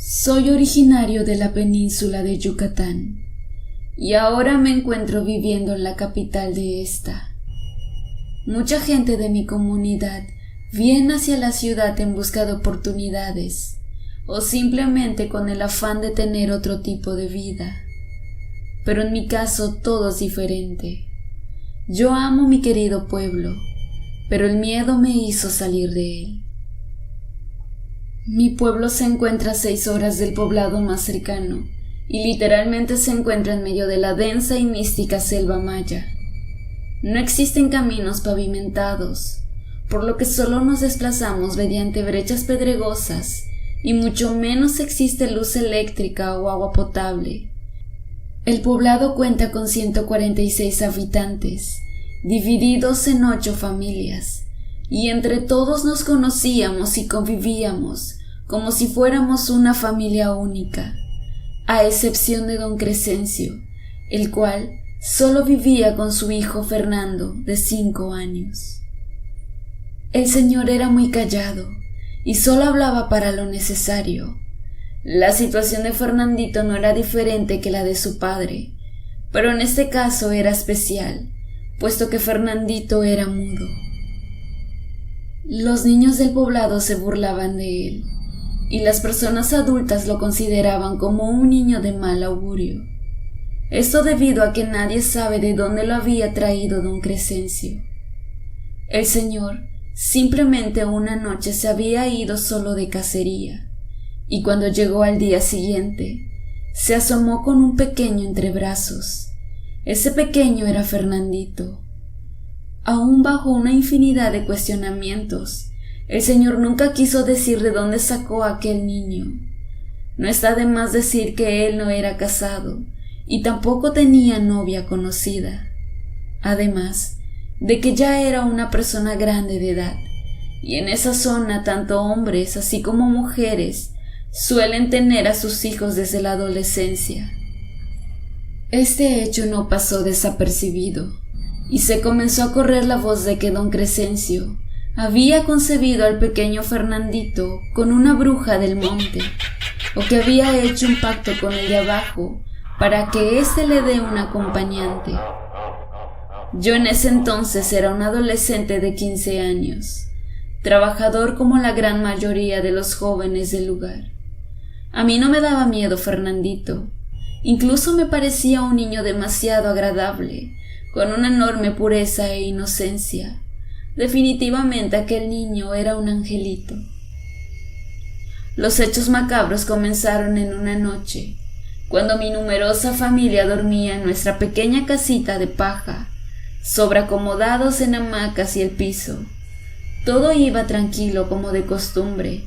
Soy originario de la península de Yucatán y ahora me encuentro viviendo en la capital de esta. Mucha gente de mi comunidad viene hacia la ciudad en busca de oportunidades o simplemente con el afán de tener otro tipo de vida. Pero en mi caso todo es diferente. Yo amo mi querido pueblo, pero el miedo me hizo salir de él. Mi pueblo se encuentra a 6 horas del poblado más cercano y literalmente se encuentra en medio de la densa y mística selva maya. No existen caminos pavimentados, por lo que solo nos desplazamos mediante brechas pedregosas y mucho menos existe luz eléctrica o agua potable. El poblado cuenta con 146 habitantes, divididos en 8 familias, y entre todos nos conocíamos y convivíamos como si fuéramos una familia única, a excepción de don Crescencio, el cual solo vivía con su hijo Fernando, de 5 años. El señor era muy callado y solo hablaba para lo necesario. La situación de Fernandito no era diferente que la de su padre, pero en este caso era especial, puesto que Fernandito era mudo. Los niños del poblado se burlaban de él, y las personas adultas lo consideraban como un niño de mal augurio. Esto debido a que nadie sabe de dónde lo había traído don Crescencio. El señor simplemente una noche se había ido solo de cacería, y cuando llegó al día siguiente, se asomó con un pequeño entre brazos. Ese pequeño era Fernandito. Aún bajo una infinidad de cuestionamientos, el señor nunca quiso decir de dónde sacó a aquel niño. No está de más decir que él no era casado y tampoco tenía novia conocida, además de que ya era una persona grande de edad, y en esa zona tanto hombres así como mujeres suelen tener a sus hijos desde la adolescencia. Este hecho no pasó desapercibido, y se comenzó a correr la voz de que don Crescencio había concebido al pequeño Fernandito con una bruja del monte, o que había hecho un pacto con el de abajo para que éste le dé un acompañante. Yo en ese entonces era un adolescente de 15 años, trabajador como la gran mayoría de los jóvenes del lugar. A mí no me daba miedo Fernandito, incluso me parecía un niño demasiado agradable, con una enorme pureza e inocencia. Definitivamente aquel niño era un angelito. Los hechos macabros comenzaron en una noche, cuando mi numerosa familia dormía en nuestra pequeña casita de paja, sobreacomodados en hamacas y el piso. Todo iba tranquilo como de costumbre,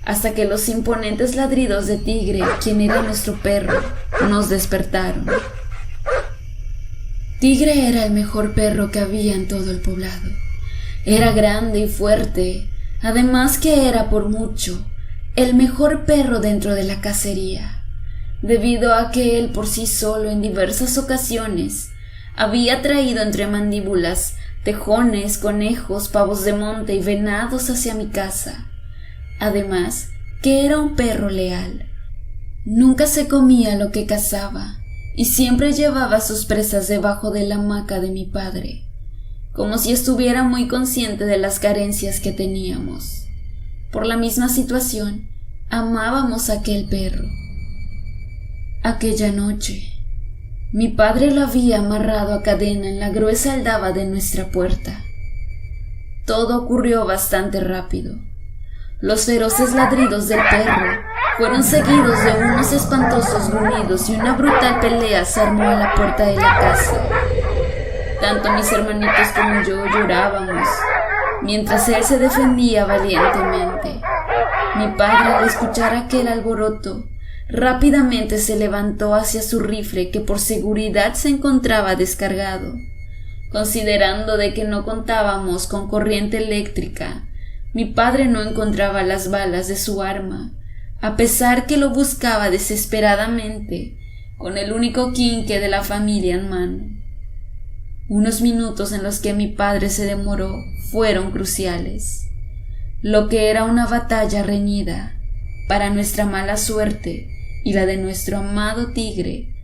hasta que los imponentes ladridos de Tigre, quien era nuestro perro, nos despertaron. Tigre era el mejor perro que había en todo el poblado. Era grande y fuerte, además que era por mucho el mejor perro dentro de la cacería, debido a que él por sí solo en diversas ocasiones había traído entre mandíbulas tejones, conejos, pavos de monte y venados hacia mi casa. Además que era un perro leal. Nunca se comía lo que cazaba y siempre llevaba sus presas debajo de la hamaca de mi padre, como si estuviera muy consciente de las carencias que teníamos. Por la misma situación, amábamos a aquel perro. Aquella noche, mi padre lo había amarrado a cadena en la gruesa aldaba de nuestra puerta. Todo ocurrió bastante rápido. Los feroces ladridos del perro fueron seguidos de unos espantosos gruñidos y una brutal pelea se armó en la puerta de la casa. Tanto mis hermanitos como yo llorábamos, mientras él se defendía valientemente. Mi padre, al escuchar aquel alboroto, rápidamente se levantó hacia su rifle que por seguridad se encontraba descargado. Considerando de que no contábamos con corriente eléctrica, mi padre no encontraba las balas de su arma, a pesar que lo buscaba desesperadamente, con el único quinqué de la familia en mano. Unos minutos en los que mi padre se demoró fueron cruciales. Lo que era una batalla reñida Para nuestra mala suerte y la de nuestro amado tigre,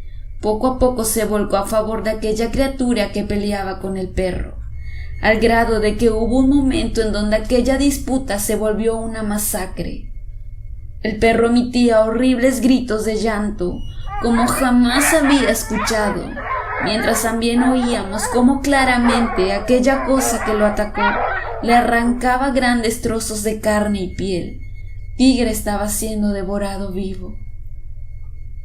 poco a poco se volcó a favor de aquella criatura que peleaba con el perro, al grado de que hubo un momento en donde aquella disputa se volvió una masacre. El perro emitía horribles gritos de llanto, como jamás había escuchado, mientras también oíamos cómo claramente aquella cosa que lo atacó le arrancaba grandes trozos de carne y piel. Tigre estaba siendo devorado vivo.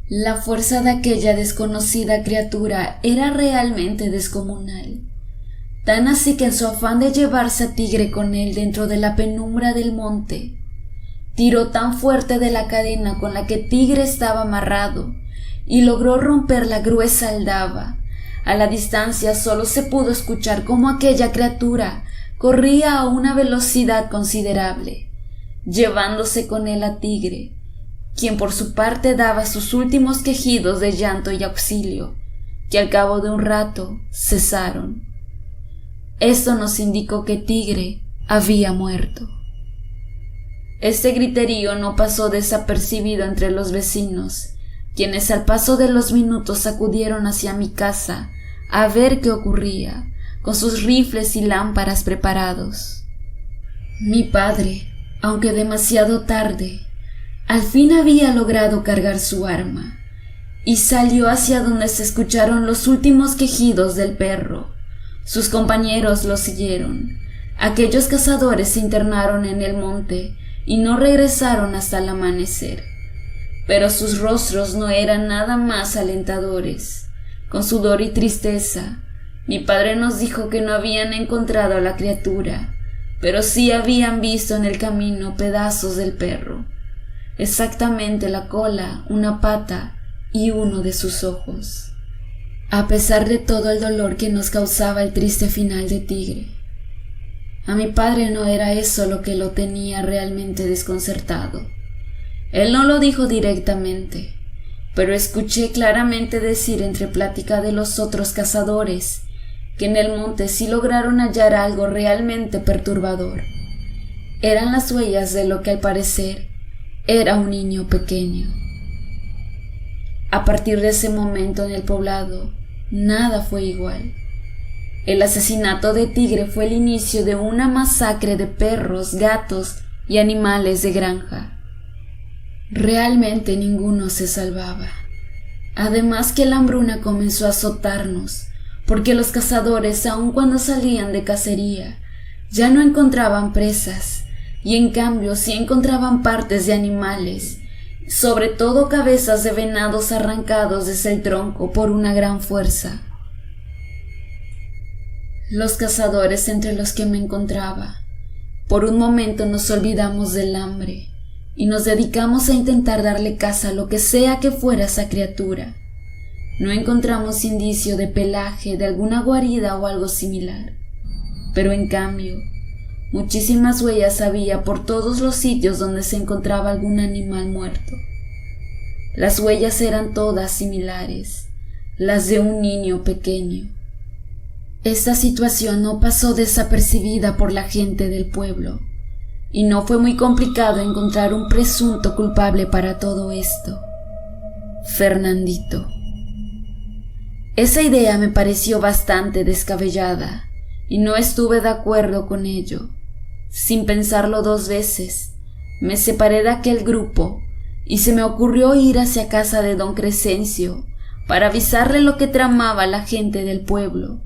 La fuerza de aquella desconocida criatura era realmente descomunal, tan así que en su afán de llevarse a Tigre con él dentro de la penumbra del monte, tiró tan fuerte de la cadena con la que Tigre estaba amarrado y logró romper la gruesa aldaba. A la distancia solo se pudo escuchar cómo aquella criatura corría a una velocidad considerable, llevándose con él a Tigre, quien por su parte daba sus últimos quejidos de llanto y auxilio, que al cabo de un rato cesaron. Esto nos indicó que Tigre había muerto. Este griterío no pasó desapercibido entre los vecinos, quienes al paso de los minutos acudieron hacia mi casa a ver qué ocurría, con sus rifles y lámparas preparados. Mi padre, aunque demasiado tarde, al fin había logrado cargar su arma, y salió hacia donde se escucharon los últimos quejidos del perro. Sus compañeros lo siguieron. Aquellos cazadores se internaron en el monte y no regresaron hasta el amanecer. Pero sus rostros no eran nada más alentadores. Con sudor y tristeza, mi padre nos dijo que no habían encontrado a la criatura, pero sí habían visto en el camino pedazos del perro, exactamente la cola, una pata y uno de sus ojos. A pesar de todo el dolor que nos causaba el triste final de Tigre, a mi padre no era eso lo que lo tenía realmente desconcertado. Él no lo dijo directamente, pero escuché claramente decir entre plática de los otros cazadores que en el monte sí lograron hallar algo realmente perturbador. Eran las huellas de lo que al parecer era un niño pequeño. A partir de ese momento en el poblado, nada fue igual. El asesinato de Tigre fue el inicio de una masacre de perros, gatos y animales de granja. Realmente ninguno se salvaba. Además que la hambruna comenzó a azotarnos, porque los cazadores, aun cuando salían de cacería, ya no encontraban presas, y en cambio sí encontraban partes de animales, sobre todo cabezas de venados arrancados desde el tronco por una gran fuerza. Los cazadores entre los que me encontraba, por un momento nos olvidamos del hambre, y nos dedicamos a intentar darle caza a lo que sea que fuera esa criatura. No encontramos indicio de pelaje, de alguna guarida o algo similar, pero en cambio, muchísimas huellas había por todos los sitios donde se encontraba algún animal muerto. Las huellas eran todas similares, las de un niño pequeño. Esta situación no pasó desapercibida por la gente del pueblo, y no fue muy complicado encontrar un presunto culpable para todo esto: Fernandito. Esa idea me pareció bastante descabellada, y no estuve de acuerdo con ello. Sin pensarlo dos veces, me separé de aquel grupo, y se me ocurrió ir hacia casa de don Crescencio, para avisarle lo que tramaba la gente del pueblo.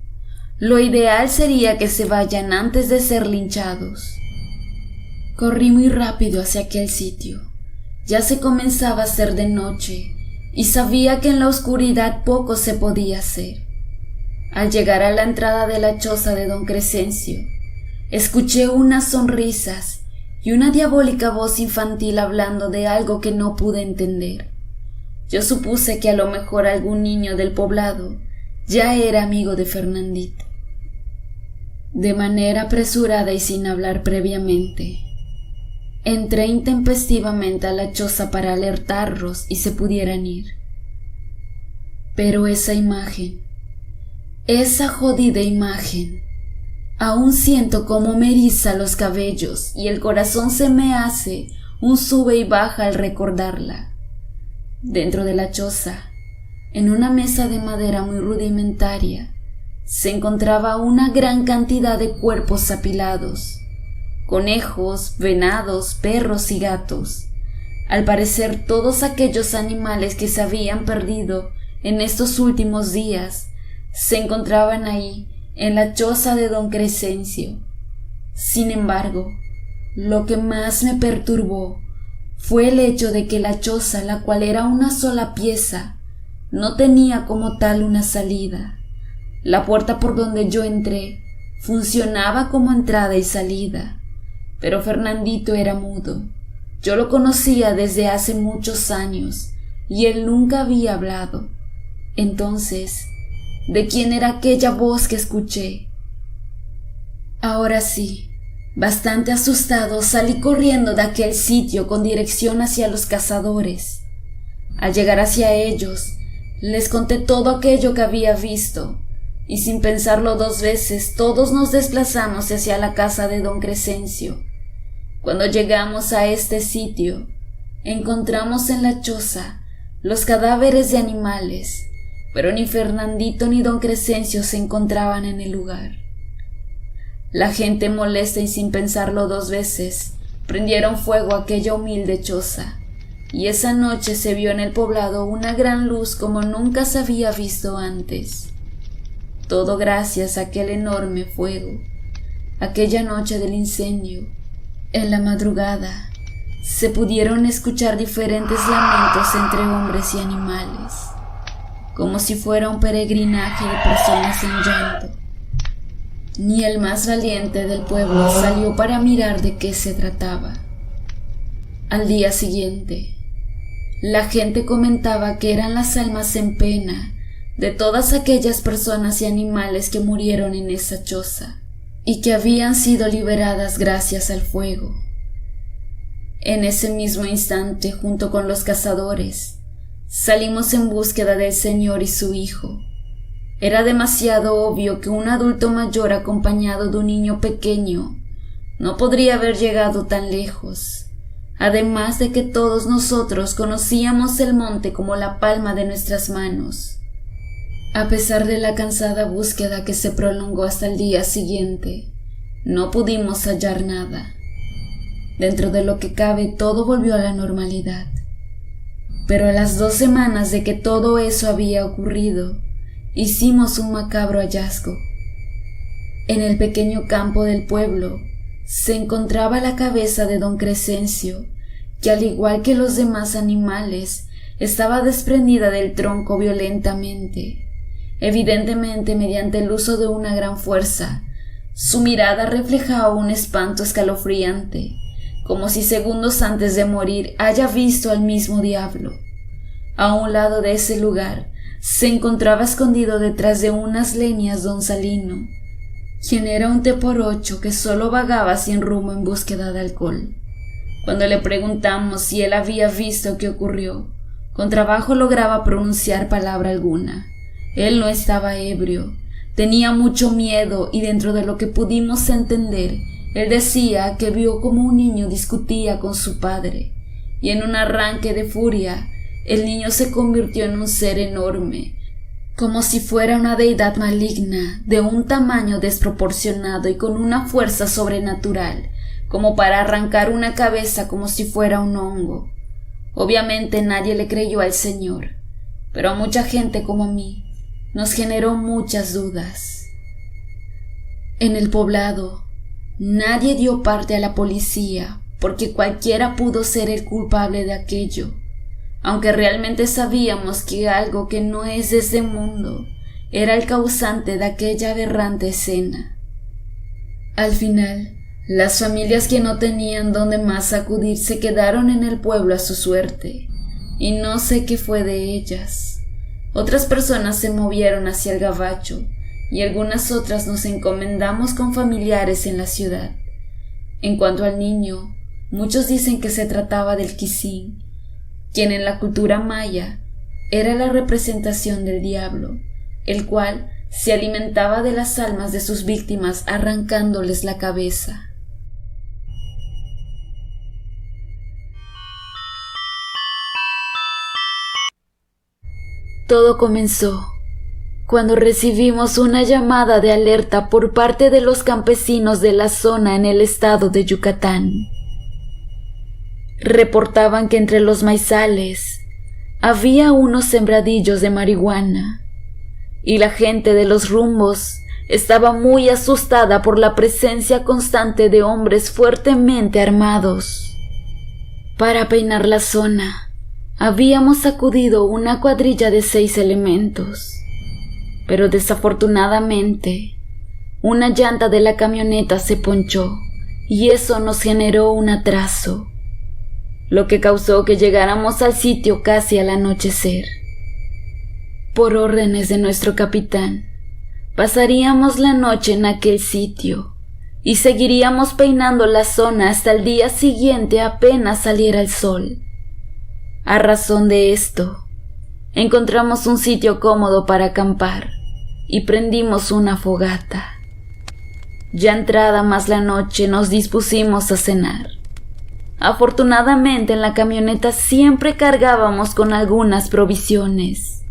Lo ideal sería que se vayan antes de ser linchados. Corrí muy rápido hacia aquel sitio. Ya se comenzaba a hacer de noche, y sabía que en la oscuridad poco se podía hacer. Al llegar a la entrada de la choza de don Crescencio, escuché unas sonrisas y una diabólica voz infantil hablando de algo que no pude entender. Yo supuse que a lo mejor algún niño del poblado ya era amigo de Fernandito. De manera apresurada y sin hablar previamente, entré intempestivamente a la choza para alertarlos y se pudieran ir. Pero esa imagen, esa jodida imagen, aún siento cómo me eriza los cabellos y el corazón se me hace un sube y baja al recordarla. Dentro de la choza, en una mesa de madera muy rudimentaria, se encontraba una gran cantidad de cuerpos apilados, conejos, venados, perros y gatos. Al parecer todos aquellos animales que se habían perdido en estos últimos días se encontraban ahí en la choza de don Crescencio. Sin embargo, lo que más me perturbó fue el hecho de que la choza, la cual era una sola pieza, no tenía como tal una salida. La puerta por donde yo entré funcionaba como entrada y salida, pero Fernandito era mudo. Yo lo conocía desde hace muchos años y él nunca había hablado. Entonces, ¿de quién era aquella voz que escuché? Ahora sí, bastante asustado, salí corriendo de aquel sitio con dirección hacia los cazadores. Al llegar hacia ellos, les conté todo aquello que había visto, y sin pensarlo dos veces, todos nos desplazamos hacia la casa de don Crescencio. Cuando llegamos a este sitio, encontramos en la choza los cadáveres de animales, pero ni Fernandito ni don Crescencio se encontraban en el lugar. La gente, molesta y sin pensarlo dos veces, prendieron fuego a aquella humilde choza, y esa noche se vio en el poblado una gran luz como nunca se había visto antes. Todo gracias a aquel enorme fuego. Aquella noche del incendio, en la madrugada, se pudieron escuchar diferentes lamentos entre hombres y animales, como si fuera un peregrinaje de personas en llanto. Ni el más valiente del pueblo salió para mirar de qué se trataba. Al día siguiente, la gente comentaba que eran las almas en pena de todas aquellas personas y animales que murieron en esa choza y que habían sido liberadas gracias al fuego. En ese mismo instante, junto con los cazadores, salimos en búsqueda del señor y su hijo. Era demasiado obvio que un adulto mayor acompañado de un niño pequeño no podría haber llegado tan lejos, además de que todos nosotros conocíamos el monte como la palma de nuestras manos. A pesar de la cansada búsqueda que se prolongó hasta el día siguiente, no pudimos hallar nada. Dentro de lo que cabe, todo volvió a la normalidad. Pero a las 2 semanas de que todo eso había ocurrido, hicimos un macabro hallazgo. En el pequeño campo del pueblo se encontraba la cabeza de don Crescencio, que al igual que los demás animales, estaba desprendida del tronco violentamente. Evidentemente, mediante el uso de una gran fuerza, su mirada reflejaba un espanto escalofriante, como si segundos antes de morir haya visto al mismo diablo. A un lado de ese lugar se encontraba escondido detrás de unas leñas don Salino, quien era un teporocho que solo vagaba sin rumbo en búsqueda de alcohol. Cuando le preguntamos si él había visto qué ocurrió, con trabajo lograba pronunciar palabra alguna. Él no estaba ebrio, tenía mucho miedo y dentro de lo que pudimos entender, él decía que vio como un niño discutía con su padre, y en un arranque de furia, el niño se convirtió en un ser enorme, como si fuera una deidad maligna, de un tamaño desproporcionado y con una fuerza sobrenatural, como para arrancar una cabeza como si fuera un hongo. Obviamente nadie le creyó al señor, pero a mucha gente como a mí nos generó muchas dudas. En el poblado, nadie dio parte a la policía, porque cualquiera pudo ser el culpable de aquello, aunque realmente sabíamos que algo que no es de este mundo era el causante de aquella aberrante escena. Al final, las familias que no tenían dónde más acudir se quedaron en el pueblo a su suerte, y no sé qué fue de ellas. Otras personas se movieron hacia el gabacho, y algunas otras nos encomendamos con familiares en la ciudad. En cuanto al niño, muchos dicen que se trataba del Quisín, quien en la cultura maya era la representación del diablo, el cual se alimentaba de las almas de sus víctimas arrancándoles la cabeza. Todo comenzó cuando recibimos una llamada de alerta por parte de los campesinos de la zona en el estado de Yucatán. Reportaban que entre los maizales había unos sembradillos de marihuana y la gente de los rumbos estaba muy asustada por la presencia constante de hombres fuertemente armados. Para peinar la zona, habíamos acudido una cuadrilla de 6 elementos, pero desafortunadamente, una llanta de la camioneta se ponchó y eso nos generó un atraso, lo que causó que llegáramos al sitio casi al anochecer. Por órdenes de nuestro capitán, pasaríamos la noche en aquel sitio y seguiríamos peinando la zona hasta el día siguiente apenas saliera el sol. A razón de esto, encontramos un sitio cómodo para acampar y prendimos una fogata. Ya entrada más la noche nos dispusimos a cenar. Afortunadamente en la camioneta siempre cargábamos con algunas provisiones.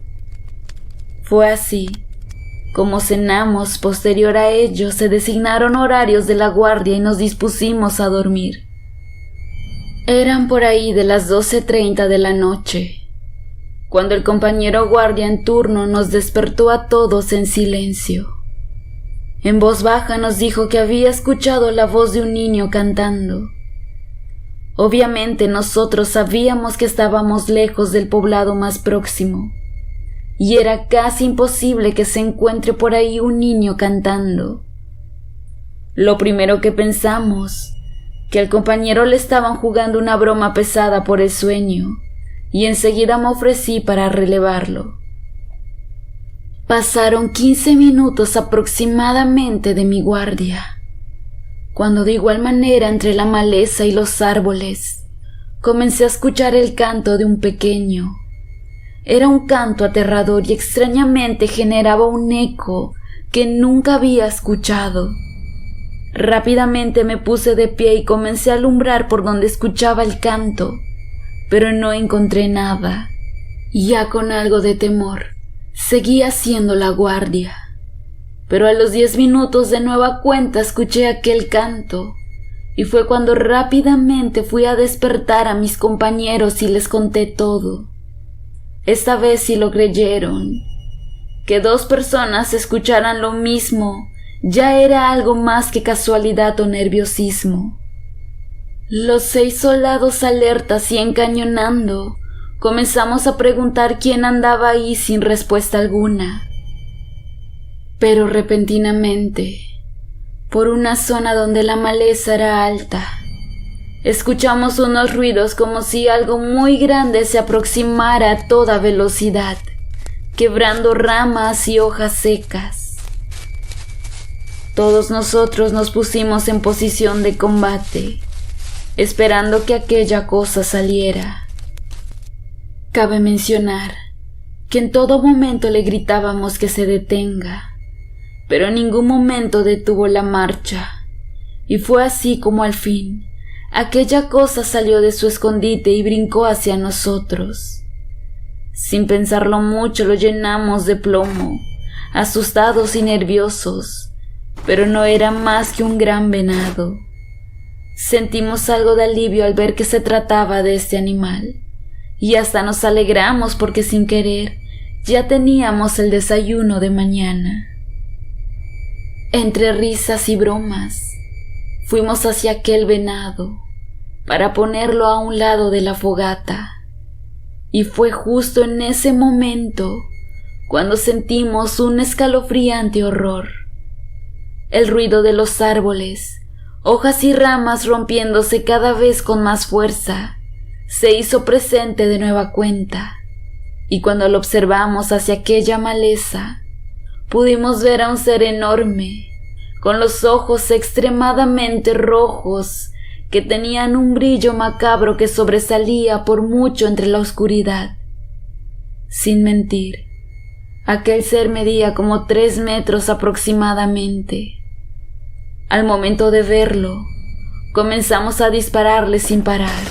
Fue así como cenamos. Posterior a ello se designaron horarios de la guardia y nos dispusimos a dormir. Eran por ahí de las 12:30 de la noche, cuando el compañero guardia en turno nos despertó a todos en silencio. En voz baja nos dijo que había escuchado la voz de un niño cantando. Obviamente nosotros sabíamos que estábamos lejos del poblado más próximo, y era casi imposible que se encuentre por ahí un niño cantando. Lo primero que pensamos, que al compañero le estaban jugando una broma pesada por el sueño, y enseguida me ofrecí para relevarlo. Pasaron 15 minutos aproximadamente de mi guardia, cuando de igual manera entre la maleza y los árboles comencé a escuchar el canto de un pequeño. Era un canto aterrador y extrañamente generaba un eco que nunca había escuchado. Rápidamente me puse de pie y comencé a alumbrar por donde escuchaba el canto, pero no encontré nada. Ya con algo de temor, seguí haciendo la guardia. Pero a los 10 minutos de nueva cuenta escuché aquel canto, y fue cuando rápidamente fui a despertar a mis compañeros y les conté todo. Esta vez sí lo creyeron. Que 2 personas escucharan lo mismo ya era algo más que casualidad o nerviosismo. Los 6 soldados alertas y encañonando, comenzamos a preguntar quién andaba ahí sin respuesta alguna. Pero repentinamente, por una zona donde la maleza era alta, escuchamos unos ruidos como si algo muy grande se aproximara a toda velocidad, quebrando ramas y hojas secas. Todos nosotros nos pusimos en posición de combate, esperando que aquella cosa saliera. Cabe mencionar que en todo momento le gritábamos que se detenga, pero en ningún momento detuvo la marcha, y fue así como al fin aquella cosa salió de su escondite y brincó hacia nosotros. Sin pensarlo mucho lo llenamos de plomo, asustados y nerviosos, pero no era más que un gran venado. Sentimos algo de alivio al ver que se trataba de este animal, y hasta nos alegramos porque sin querer ya teníamos el desayuno de mañana. Entre risas y bromas, fuimos hacia aquel venado para ponerlo a un lado de la fogata, y fue justo en ese momento cuando sentimos un escalofriante horror. El ruido de los árboles, hojas y ramas rompiéndose cada vez con más fuerza, se hizo presente de nueva cuenta, y cuando lo observamos hacia aquella maleza, pudimos ver a un ser enorme, con los ojos extremadamente rojos, que tenían un brillo macabro que sobresalía por mucho entre la oscuridad. Sin mentir, aquel ser medía como 3 metros aproximadamente. Al momento de verlo, comenzamos a dispararle sin parar,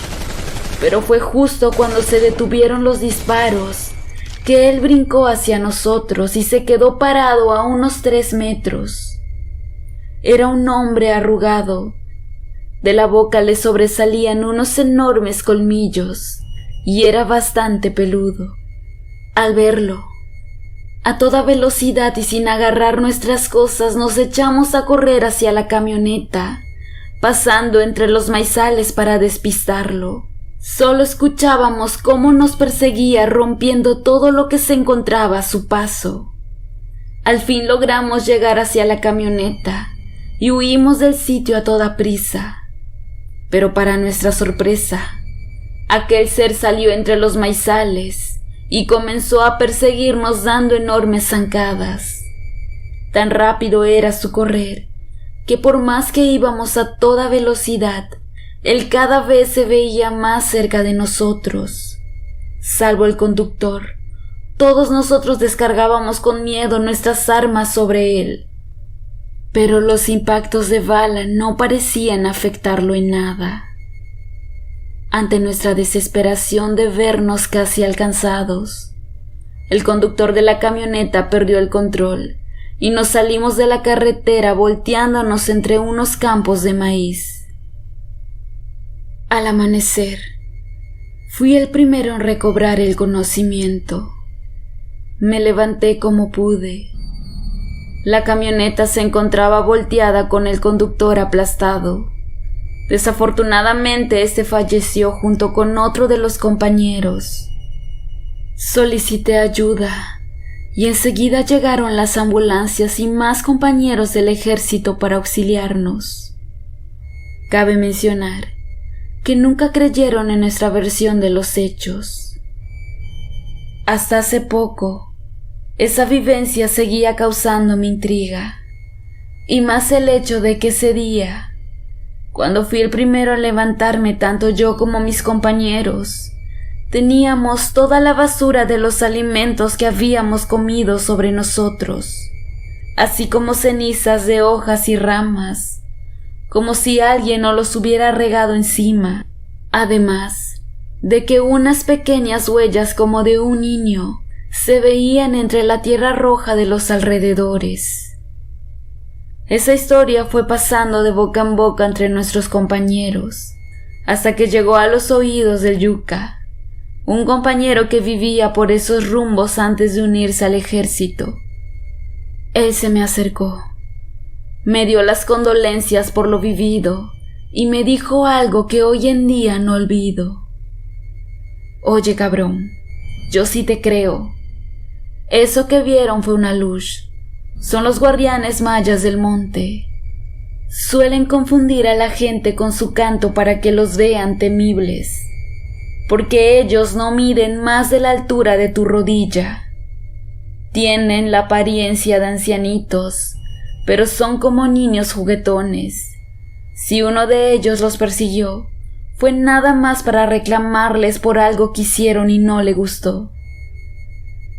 pero fue justo cuando se detuvieron los disparos que él brincó hacia nosotros y se quedó parado a unos 3 metros. Era un hombre arrugado. De la boca le sobresalían unos enormes colmillos y era bastante peludo. Al verlo, a toda velocidad y sin agarrar nuestras cosas, nos echamos a correr hacia la camioneta, pasando entre los maizales para despistarlo. Solo escuchábamos cómo nos perseguía, rompiendo todo lo que se encontraba a su paso. Al fin logramos llegar hacia la camioneta y huimos del sitio a toda prisa. Pero para nuestra sorpresa, aquel ser salió entre los maizales y comenzó a perseguirnos dando enormes zancadas. Tan rápido era su correr que por más que íbamos a toda velocidad, él cada vez se veía más cerca de nosotros. Salvo el conductor, todos nosotros descargábamos con miedo nuestras armas sobre él. Pero los impactos de bala no parecían afectarlo en nada. Ante nuestra desesperación de vernos casi alcanzados, el conductor de la camioneta perdió el control y nos salimos de la carretera volteándonos entre unos campos de maíz. Al amanecer, fui el primero en recobrar el conocimiento. Me levanté como pude. La camioneta se encontraba volteada con el conductor aplastado. Desafortunadamente, este falleció junto con otro de los compañeros. Solicité ayuda y enseguida llegaron las ambulancias y más compañeros del ejército para auxiliarnos. Cabe mencionar que nunca creyeron en nuestra versión de los hechos. Hasta hace poco, esa vivencia seguía causándome intriga, y más el hecho de que ese día, cuando fui el primero a levantarme, tanto yo como mis compañeros, teníamos toda la basura de los alimentos que habíamos comido sobre nosotros, así como cenizas de hojas y ramas, como si alguien nos los hubiera regado encima, además de que unas pequeñas huellas como de un niño se veían entre la tierra roja de los alrededores. Esa historia fue pasando de boca en boca entre nuestros compañeros, hasta que llegó a los oídos del Yuka, un compañero que vivía por esos rumbos antes de unirse al ejército. Él se me acercó, me dio las condolencias por lo vivido y me dijo algo que hoy en día no olvido. Oye, cabrón, yo sí te creo. Eso que vieron fue una luz. Son los guardianes mayas del monte. Suelen confundir a la gente con su canto para que los vean temibles, porque ellos no miden más de la altura de tu rodilla. Tienen la apariencia de ancianitos, pero son como niños juguetones. Si uno de ellos los persiguió, fue nada más para reclamarles por algo que hicieron y no le gustó.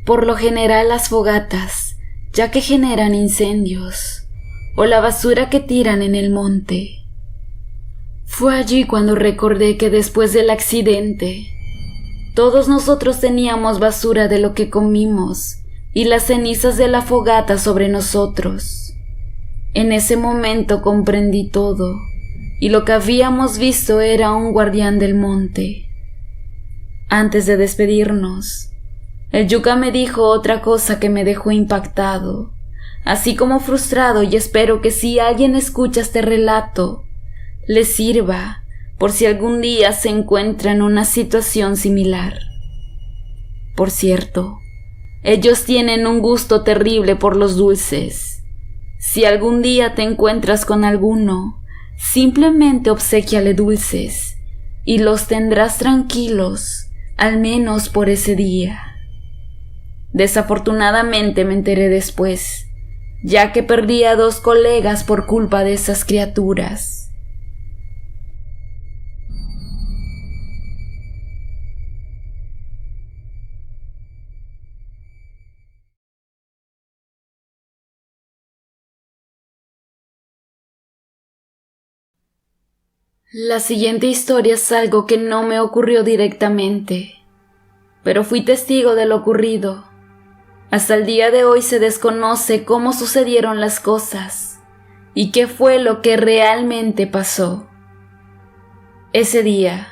Por lo general las fogatas, ya que generan incendios, o la basura que tiran en el monte. Fue allí cuando recordé que después del accidente, todos nosotros teníamos basura de lo que comimos y las cenizas de la fogata sobre nosotros. En ese momento comprendí todo, y lo que habíamos visto era un guardián del monte. Antes de despedirnos, el Yuka me dijo otra cosa que me dejó impactado, así como frustrado, y espero que si alguien escucha este relato, le sirva por si algún día se encuentra en una situación similar. Por cierto, ellos tienen un gusto terrible por los dulces. Si algún día te encuentras con alguno, simplemente obséquiale dulces y los tendrás tranquilos, al menos por ese día. Desafortunadamente me enteré después, ya que perdí a 2 colegas por culpa de esas criaturas. La siguiente historia es algo que no me ocurrió directamente, pero fui testigo de lo ocurrido. Hasta el día de hoy se desconoce cómo sucedieron las cosas y qué fue lo que realmente pasó. Ese día,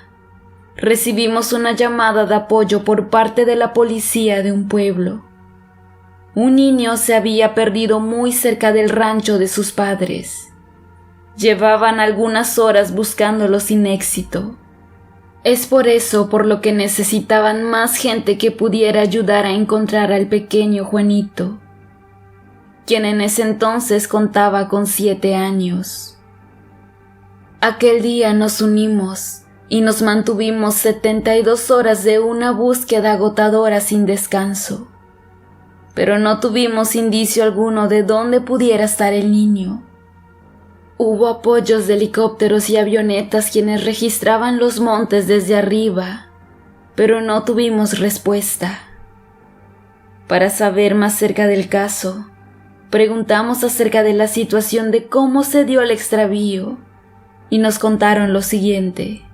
recibimos una llamada de apoyo por parte de la policía de un pueblo. Un niño se había perdido muy cerca del rancho de sus padres. Llevaban algunas horas buscándolo sin éxito. Es por eso por lo que necesitaban más gente que pudiera ayudar a encontrar al pequeño Juanito, quien en ese entonces contaba con 7 años. Aquel día nos unimos y nos mantuvimos 72 horas de una búsqueda agotadora sin descanso, pero no tuvimos indicio alguno de dónde pudiera estar el niño. Hubo apoyos de helicópteros y avionetas quienes registraban los montes desde arriba, pero no tuvimos respuesta. Para saber más acerca del caso, preguntamos acerca de la situación de cómo se dio el extravío y nos contaron lo siguiente.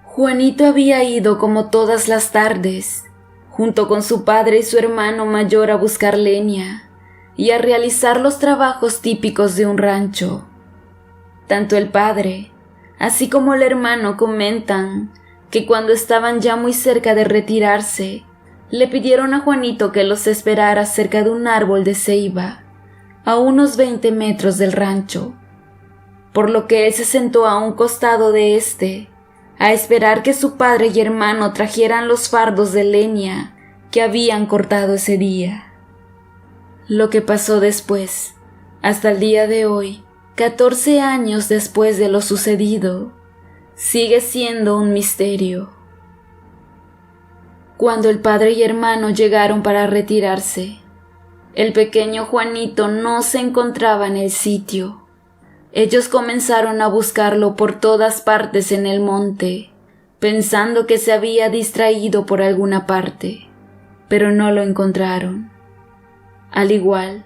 Juanito había ido como todas las tardes, junto con su padre y su hermano mayor a buscar leña y a realizar los trabajos típicos de un rancho. Tanto el padre, así como el hermano comentan que cuando estaban ya muy cerca de retirarse, le pidieron a Juanito que los esperara cerca de un árbol de ceiba, a unos 20 metros del rancho, por lo que él se sentó a un costado de este, a esperar que su padre y hermano trajeran los fardos de leña que habían cortado ese día. Lo que pasó después, hasta el día de hoy, 14 años después de lo sucedido, sigue siendo un misterio. Cuando el padre y hermano llegaron para retirarse, el pequeño Juanito no se encontraba en el sitio. Ellos comenzaron a buscarlo por todas partes en el monte, pensando que se había distraído por alguna parte, pero no lo encontraron. Al igual,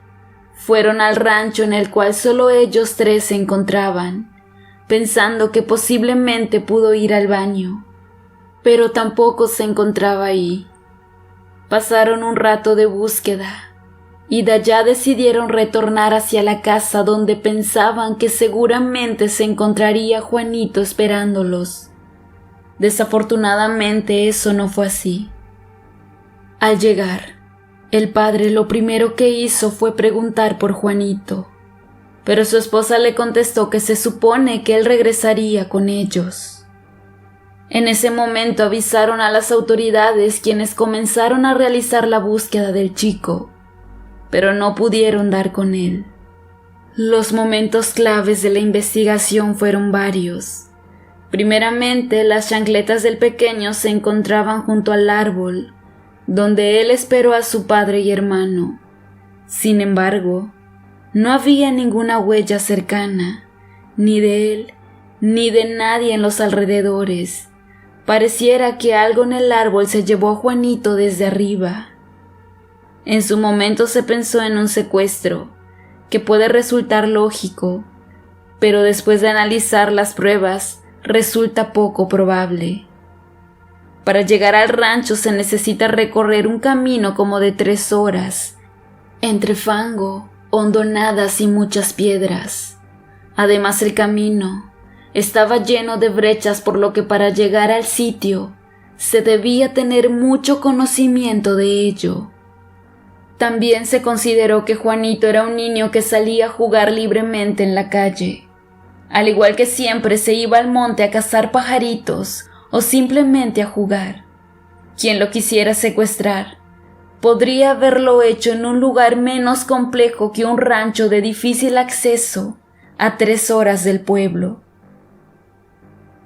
fueron al rancho en el cual solo ellos 3 se encontraban, pensando que posiblemente pudo ir al baño, pero tampoco se encontraba ahí. Pasaron un rato de búsqueda y de allá decidieron retornar hacia la casa donde pensaban que seguramente se encontraría Juanito esperándolos. Desafortunadamente eso no fue así. Al llegar, el padre lo primero que hizo fue preguntar por Juanito, pero su esposa le contestó que se supone que él regresaría con ellos. En ese momento avisaron a las autoridades, quienes comenzaron a realizar la búsqueda del chico, pero no pudieron dar con él. Los momentos claves de la investigación fueron varios. Primeramente, las chancletas del pequeño se encontraban junto al árbol, donde él esperó a su padre y hermano. Sin embargo, no había ninguna huella cercana, ni de él, ni de nadie en los alrededores. Pareciera que algo en el árbol se llevó a Juanito desde arriba. En su momento se pensó en un secuestro, que puede resultar lógico, pero después de analizar las pruebas, resulta poco probable. Para llegar al rancho se necesita recorrer un camino como de 3 horas, entre fango, hondonadas y muchas piedras. Además, el camino estaba lleno de brechas, por lo que para llegar al sitio se debía tener mucho conocimiento de ello. También se consideró que Juanito era un niño que salía a jugar libremente en la calle. Al igual que siempre, se iba al monte a cazar pajaritos o simplemente a jugar. Quien lo quisiera secuestrar podría haberlo hecho en un lugar menos complejo que un rancho de difícil acceso a 3 horas del pueblo.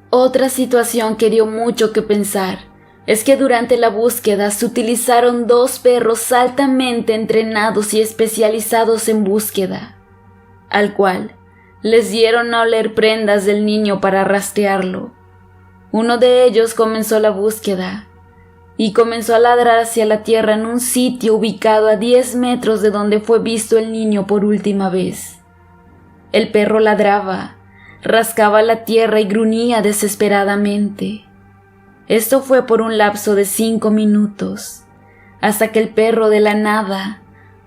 Otra situación que dio mucho que pensar es que durante la búsqueda se utilizaron 2 perros altamente entrenados y especializados en búsqueda, al cual les dieron a oler prendas del niño para rastrearlo. Uno de ellos comenzó la búsqueda y comenzó a ladrar hacia la tierra en un sitio ubicado a 10 metros de donde fue visto el niño por última vez. El perro ladraba, rascaba la tierra y gruñía desesperadamente. Esto fue por un lapso de 5 minutos, hasta que el perro de la nada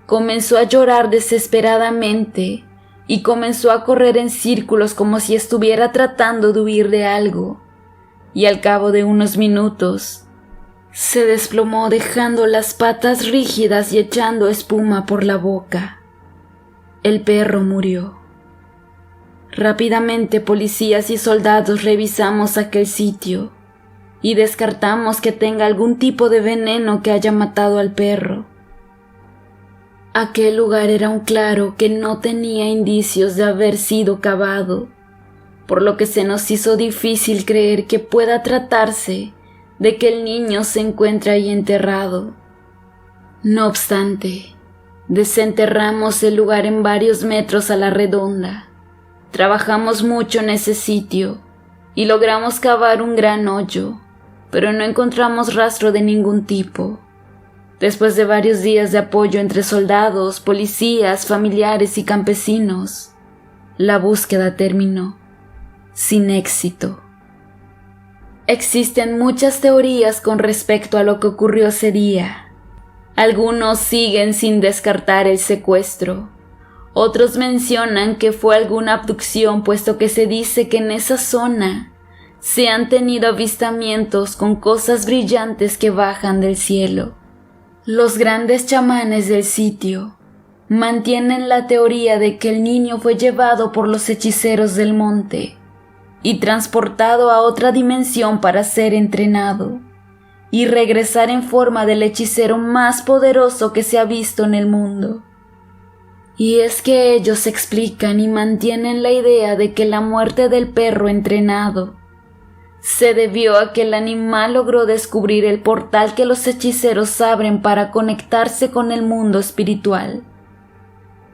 comenzó a llorar desesperadamente y comenzó a correr en círculos como si estuviera tratando de huir de algo, y al cabo de unos minutos se desplomó dejando las patas rígidas y echando espuma por la boca. El perro murió. Rápidamente policías y soldados revisamos aquel sitio y descartamos que tenga algún tipo de veneno que haya matado al perro. Aquel lugar era un claro que no tenía indicios de haber sido cavado, por lo que se nos hizo difícil creer que pueda tratarse de que el niño se encuentra ahí enterrado. No obstante, desenterramos el lugar en varios metros a la redonda. Trabajamos mucho en ese sitio y logramos cavar un gran hoyo, pero no encontramos rastro de ningún tipo. Después de varios días de apoyo entre soldados, policías, familiares y campesinos, la búsqueda terminó, sin éxito. Existen muchas teorías con respecto a lo que ocurrió ese día. Algunos siguen sin descartar el secuestro. Otros mencionan que fue alguna abducción, puesto que se dice que en esa zona se han tenido avistamientos con cosas brillantes que bajan del cielo. Los grandes chamanes del sitio mantienen la teoría de que el niño fue llevado por los hechiceros del monte y transportado a otra dimensión para ser entrenado y regresar en forma del hechicero más poderoso que se ha visto en el mundo. Y es que ellos explican y mantienen la idea de que la muerte del perro entrenado se debió a que el animal logró descubrir el portal que los hechiceros abren para conectarse con el mundo espiritual,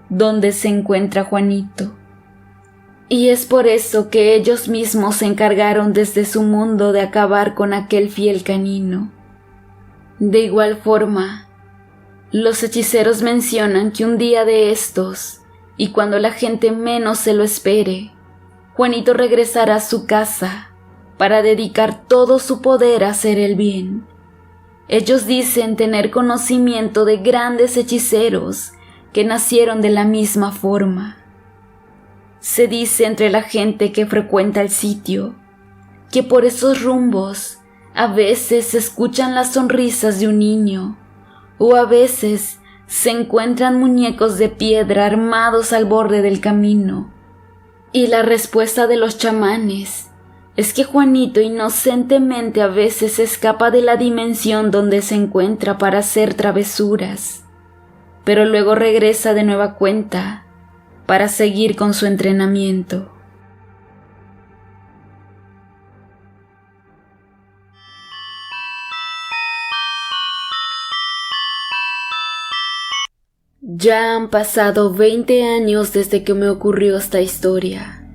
donde se encuentra Juanito. Y es por eso que ellos mismos se encargaron desde su mundo de acabar con aquel fiel canino. De igual forma, los hechiceros mencionan que un día de estos, y cuando la gente menos se lo espere, Juanito regresará a su casa para dedicar todo su poder a hacer el bien. Ellos dicen tener conocimiento de grandes hechiceros que nacieron de la misma forma. Se dice entre la gente que frecuenta el sitio que por esos rumbos a veces se escuchan las sonrisas de un niño, o a veces se encuentran muñecos de piedra armados al borde del camino. Y la respuesta de los chamanes es que Juanito inocentemente a veces escapa de la dimensión donde se encuentra para hacer travesuras, pero luego regresa de nueva cuenta para seguir con su entrenamiento. Ya han pasado 20 años desde que me ocurrió esta historia,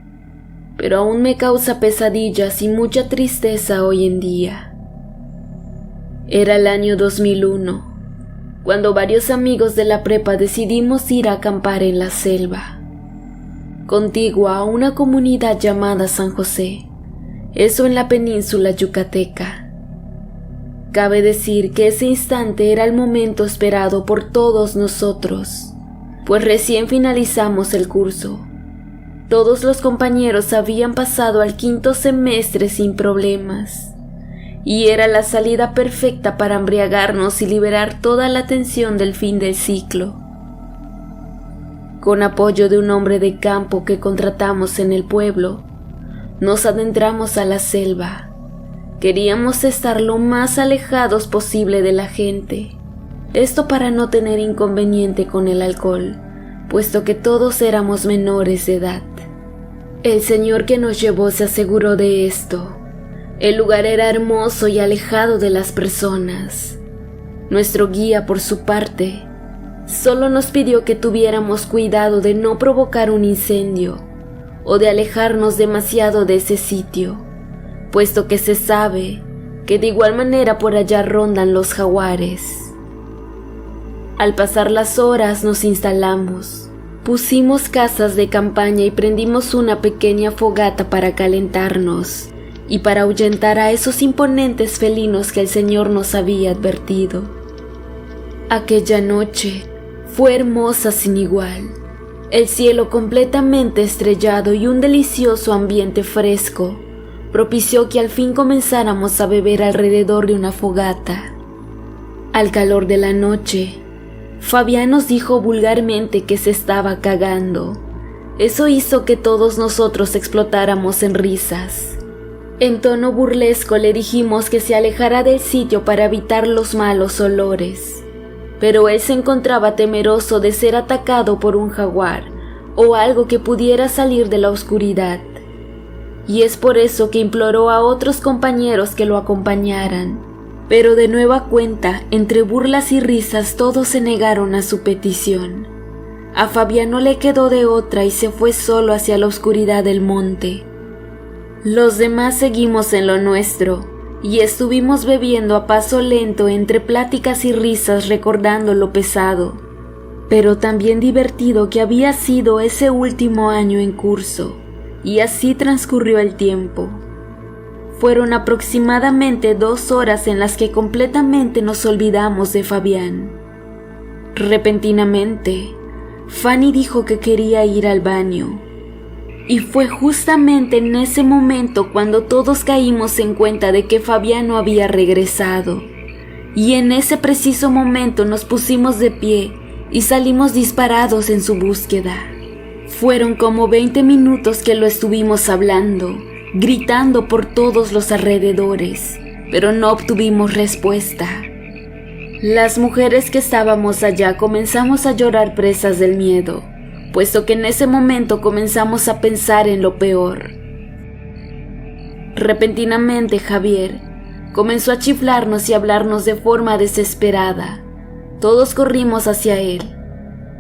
pero aún me causa pesadillas y mucha tristeza hoy en día. Era el año 2001, cuando varios amigos de la prepa decidimos ir a acampar en la selva, contigua a una comunidad llamada San José, eso en la península yucateca. Cabe decir que ese instante era el momento esperado por todos nosotros, pues recién finalizamos el curso. Todos los compañeros habían pasado al 5º semestre sin problemas, y era la salida perfecta para embriagarnos y liberar toda la tensión del fin del ciclo. Con apoyo de un hombre de campo que contratamos en el pueblo, nos adentramos a la selva. Queríamos estar lo más alejados posible de la gente, esto para no tener inconveniente con el alcohol, puesto que todos éramos menores de edad. El señor que nos llevó se aseguró de esto. El lugar era hermoso y alejado de las personas. Nuestro guía, por su parte, solo nos pidió que tuviéramos cuidado de no provocar un incendio o de alejarnos demasiado de ese sitio, puesto que se sabe que de igual manera por allá rondan los jaguares. Al pasar las horas nos instalamos, pusimos casas de campaña y prendimos una pequeña fogata para calentarnos y para ahuyentar a esos imponentes felinos que el Señor nos había advertido. Aquella noche fue hermosa sin igual. El cielo completamente estrellado y un delicioso ambiente fresco propició que al fin comenzáramos a beber alrededor de una fogata. Al calor de la noche, Fabián nos dijo vulgarmente que se estaba cagando. Eso hizo que todos nosotros explotáramos en risas. En tono burlesco le dijimos que se alejara del sitio para evitar los malos olores, pero él se encontraba temeroso de ser atacado por un jaguar o algo que pudiera salir de la oscuridad, y es por eso que imploró a otros compañeros que lo acompañaran, pero de nueva cuenta, entre burlas y risas, todos se negaron a su petición. A Fabián no le quedó de otra y se fue solo hacia la oscuridad del monte. Los demás seguimos en lo nuestro y estuvimos bebiendo a paso lento entre pláticas y risas, recordando lo pesado, pero también divertido que había sido ese último año en curso, y así transcurrió el tiempo. Fueron aproximadamente 2 horas en las que completamente nos olvidamos de Fabián. Repentinamente, Fanny dijo que quería ir al baño, y fue justamente en ese momento cuando todos caímos en cuenta de que Fabián no había regresado, y en ese preciso momento nos pusimos de pie y salimos disparados en su búsqueda. Fueron como 20 minutos que lo estuvimos hablando, gritando por todos los alrededores, pero no obtuvimos respuesta. Las mujeres que estábamos allá comenzamos a llorar presas del miedo, puesto que en ese momento comenzamos a pensar en lo peor. Repentinamente Javier comenzó a chiflarnos y hablarnos de forma desesperada. Todos corrimos hacia él.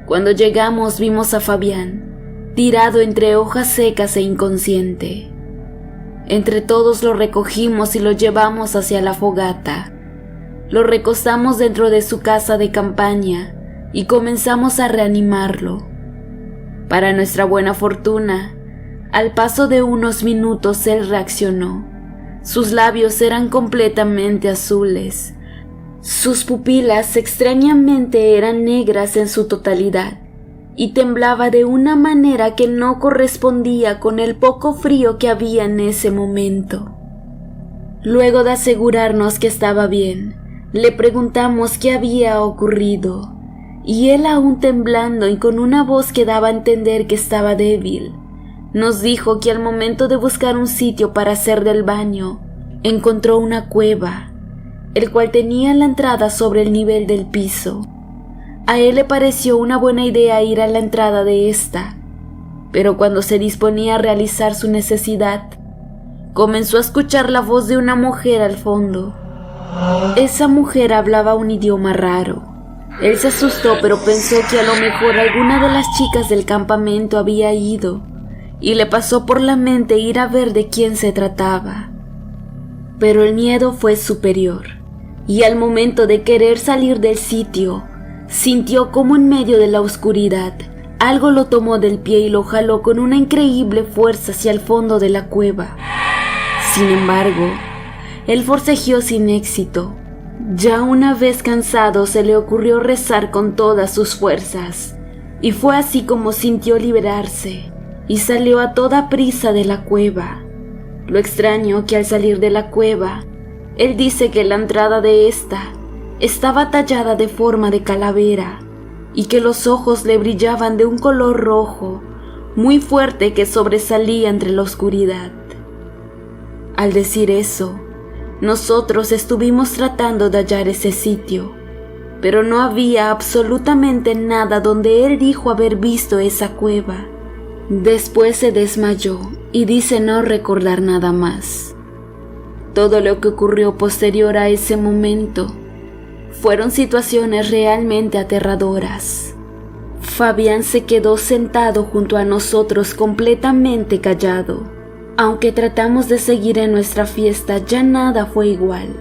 Cuando llegamos vimos a Fabián, tirado entre hojas secas e inconsciente. Entre todos lo recogimos y lo llevamos hacia la fogata. Lo recostamos dentro de su casa de campaña y comenzamos a reanimarlo. Para nuestra buena fortuna, al paso de unos minutos él reaccionó. Sus labios eran completamente azules. Sus pupilas extrañamente eran negras en su totalidad y temblaba de una manera que no correspondía con el poco frío que había en ese momento. Luego de asegurarnos que estaba bien, le preguntamos qué había ocurrido, y él, aún temblando y con una voz que daba a entender que estaba débil, nos dijo que al momento de buscar un sitio para hacer del baño, encontró una cueva, el cual tenía la entrada sobre el nivel del piso. A él le pareció una buena idea ir a la entrada de esta, pero cuando se disponía a realizar su necesidad, comenzó a escuchar la voz de una mujer al fondo. Esa mujer hablaba un idioma raro. Él se asustó, pero pensó que a lo mejor alguna de las chicas del campamento había ido, y le pasó por la mente ir a ver de quién se trataba. Pero el miedo fue superior, y al momento de querer salir del sitio, sintió como en medio de la oscuridad algo lo tomó del pie y lo jaló con una increíble fuerza hacia el fondo de la cueva. Sin embargo, él forcejeó sin éxito. Ya una vez cansado se le ocurrió rezar con todas sus fuerzas, y fue así como sintió liberarse, y salió a toda prisa de la cueva. Lo extraño que al salir de la cueva, él dice que la entrada de esta estaba tallada de forma de calavera, y que los ojos le brillaban de un color rojo, muy fuerte, que sobresalía entre la oscuridad. Al decir eso, nosotros estuvimos tratando de hallar ese sitio, pero no había absolutamente nada donde él dijo haber visto esa cueva. Después se desmayó y dice no recordar nada más. Todo lo que ocurrió posterior a ese momento fueron situaciones realmente aterradoras. Fabián se quedó sentado junto a nosotros completamente callado. Aunque tratamos de seguir en nuestra fiesta, ya nada fue igual.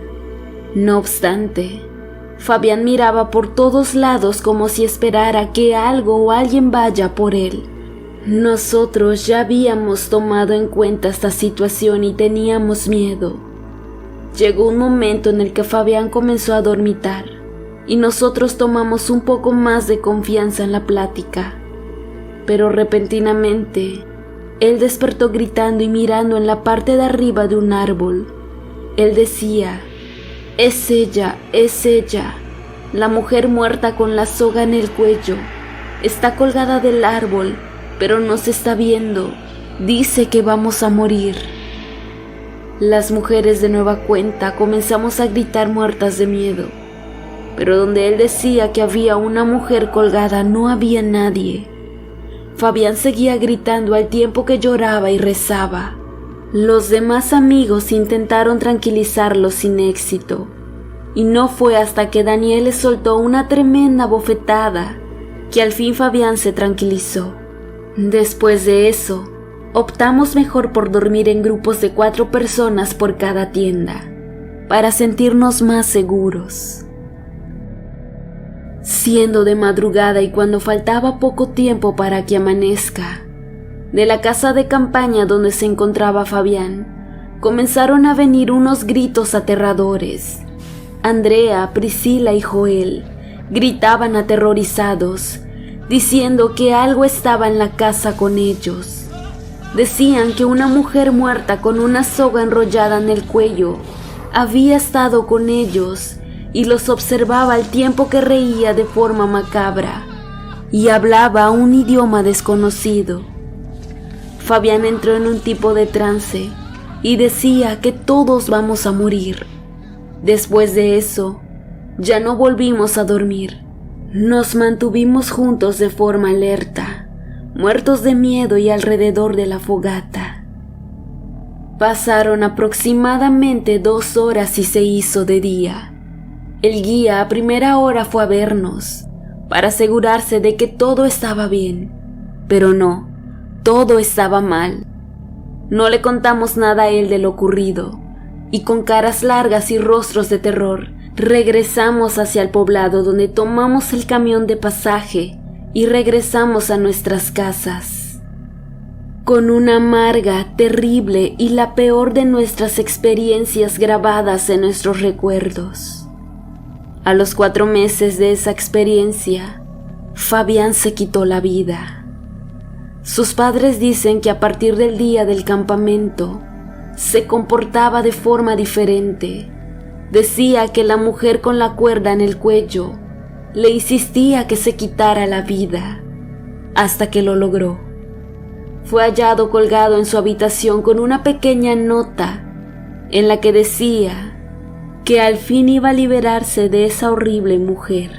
No obstante, Fabián miraba por todos lados como si esperara que algo o alguien vaya por él. Nosotros ya habíamos tomado en cuenta esta situación y teníamos miedo. Llegó un momento en el que Fabián comenzó a dormitar y nosotros tomamos un poco más de confianza en la plática. Pero repentinamente, él despertó gritando y mirando en la parte de arriba de un árbol. Él decía: es ella, la mujer muerta con la soga en el cuello. Está colgada del árbol, pero no se está viendo. Dice que vamos a morir. Las mujeres de nueva cuenta comenzamos a gritar muertas de miedo, pero donde él decía que había una mujer colgada no había nadie. Fabián seguía gritando al tiempo que lloraba y rezaba. Los demás amigos intentaron tranquilizarlo sin éxito, y no fue hasta que Daniel le soltó una tremenda bofetada que al fin Fabián se tranquilizó. Después de eso, optamos mejor por dormir en grupos de 4 personas por cada tienda, para sentirnos más seguros. Siendo de madrugada y cuando faltaba poco tiempo para que amanezca, de la casa de campaña donde se encontraba Fabián, comenzaron a venir unos gritos aterradores. Andrea, Priscila y Joel gritaban aterrorizados, diciendo que algo estaba en la casa con ellos. Decían que una mujer muerta con una soga enrollada en el cuello había estado con ellos y los observaba al tiempo que reía de forma macabra y hablaba un idioma desconocido. Fabián entró en un tipo de trance y decía que todos vamos a morir. Después de eso, ya no volvimos a dormir. Nos mantuvimos juntos de forma alerta, muertos de miedo y alrededor de la fogata. Pasaron aproximadamente 2 horas y se hizo de día. El guía a primera hora fue a vernos, para asegurarse de que todo estaba bien, pero no, todo estaba mal. No le contamos nada a él de lo ocurrido, y con caras largas y rostros de terror, regresamos hacia el poblado donde tomamos el camión de pasaje y regresamos a nuestras casas. Con una amarga, terrible y la peor de nuestras experiencias grabadas en nuestros recuerdos. A los 4 meses de esa experiencia, Fabián se quitó la vida. Sus padres dicen que a partir del día del campamento, se comportaba de forma diferente. Decía que la mujer con la cuerda en el cuello le insistía que se quitara la vida, hasta que lo logró. Fue hallado colgado en su habitación con una pequeña nota en la que decía que al fin iba a liberarse de esa horrible mujer.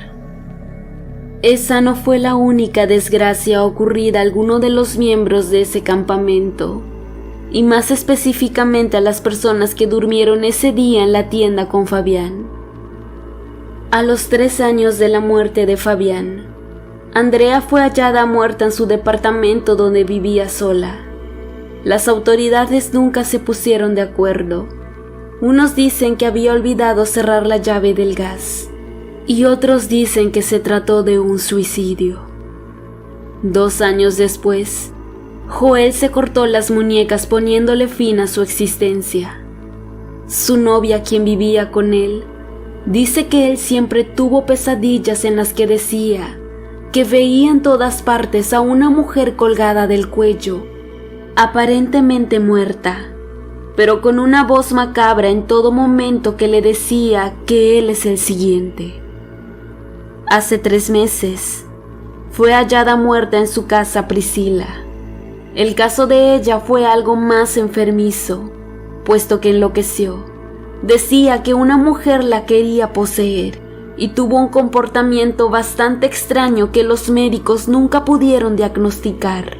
Esa no fue la única desgracia ocurrida a alguno de los miembros de ese campamento, y más específicamente a las personas que durmieron ese día en la tienda con Fabián. A los 3 años de la muerte de Fabián, Andrea fue hallada muerta en su departamento donde vivía sola. Las autoridades nunca se pusieron de acuerdo. Unos dicen que había olvidado cerrar la llave del gas, y otros dicen que se trató de un suicidio. 2 años después, Joel se cortó las muñecas poniéndole fin a su existencia. Su novia, quien vivía con él, dice que él siempre tuvo pesadillas en las que decía que veía en todas partes a una mujer colgada del cuello, aparentemente muerta, pero con una voz macabra en todo momento que le decía que él es el siguiente. Hace 3 meses, fue hallada muerta en su casa Priscila. El caso de ella fue algo más enfermizo, puesto que enloqueció. Decía que una mujer la quería poseer y tuvo un comportamiento bastante extraño que los médicos nunca pudieron diagnosticar.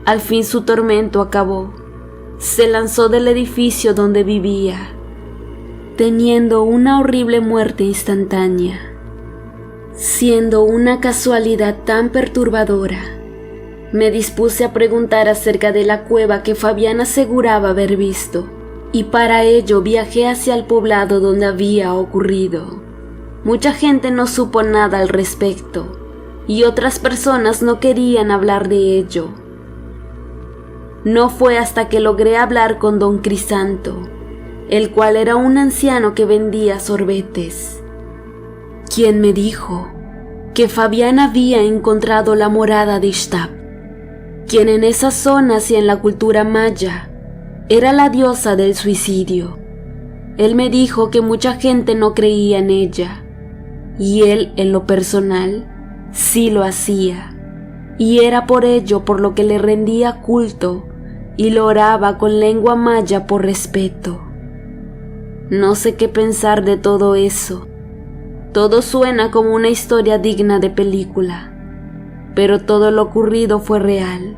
Al fin su tormento acabó. Se lanzó del edificio donde vivía, teniendo una horrible muerte instantánea. Siendo una casualidad tan perturbadora, me dispuse a preguntar acerca de la cueva que Fabián aseguraba haber visto, y para ello viajé hacia el poblado donde había ocurrido. Mucha gente no supo nada al respecto, y otras personas no querían hablar de ello. No fue hasta que logré hablar con don Crisanto, el cual era un anciano que vendía sorbetes, quien me dijo que Fabián había encontrado la morada de Ixtap, quien en esas zonas y en la cultura maya era la diosa del suicidio. Él me dijo que mucha gente no creía en ella, y él, en lo personal, sí lo hacía, y era por ello por lo que le rendía culto y lo oraba con lengua maya por respeto. No sé qué pensar de todo eso. Todo suena como una historia digna de película, pero todo lo ocurrido fue real,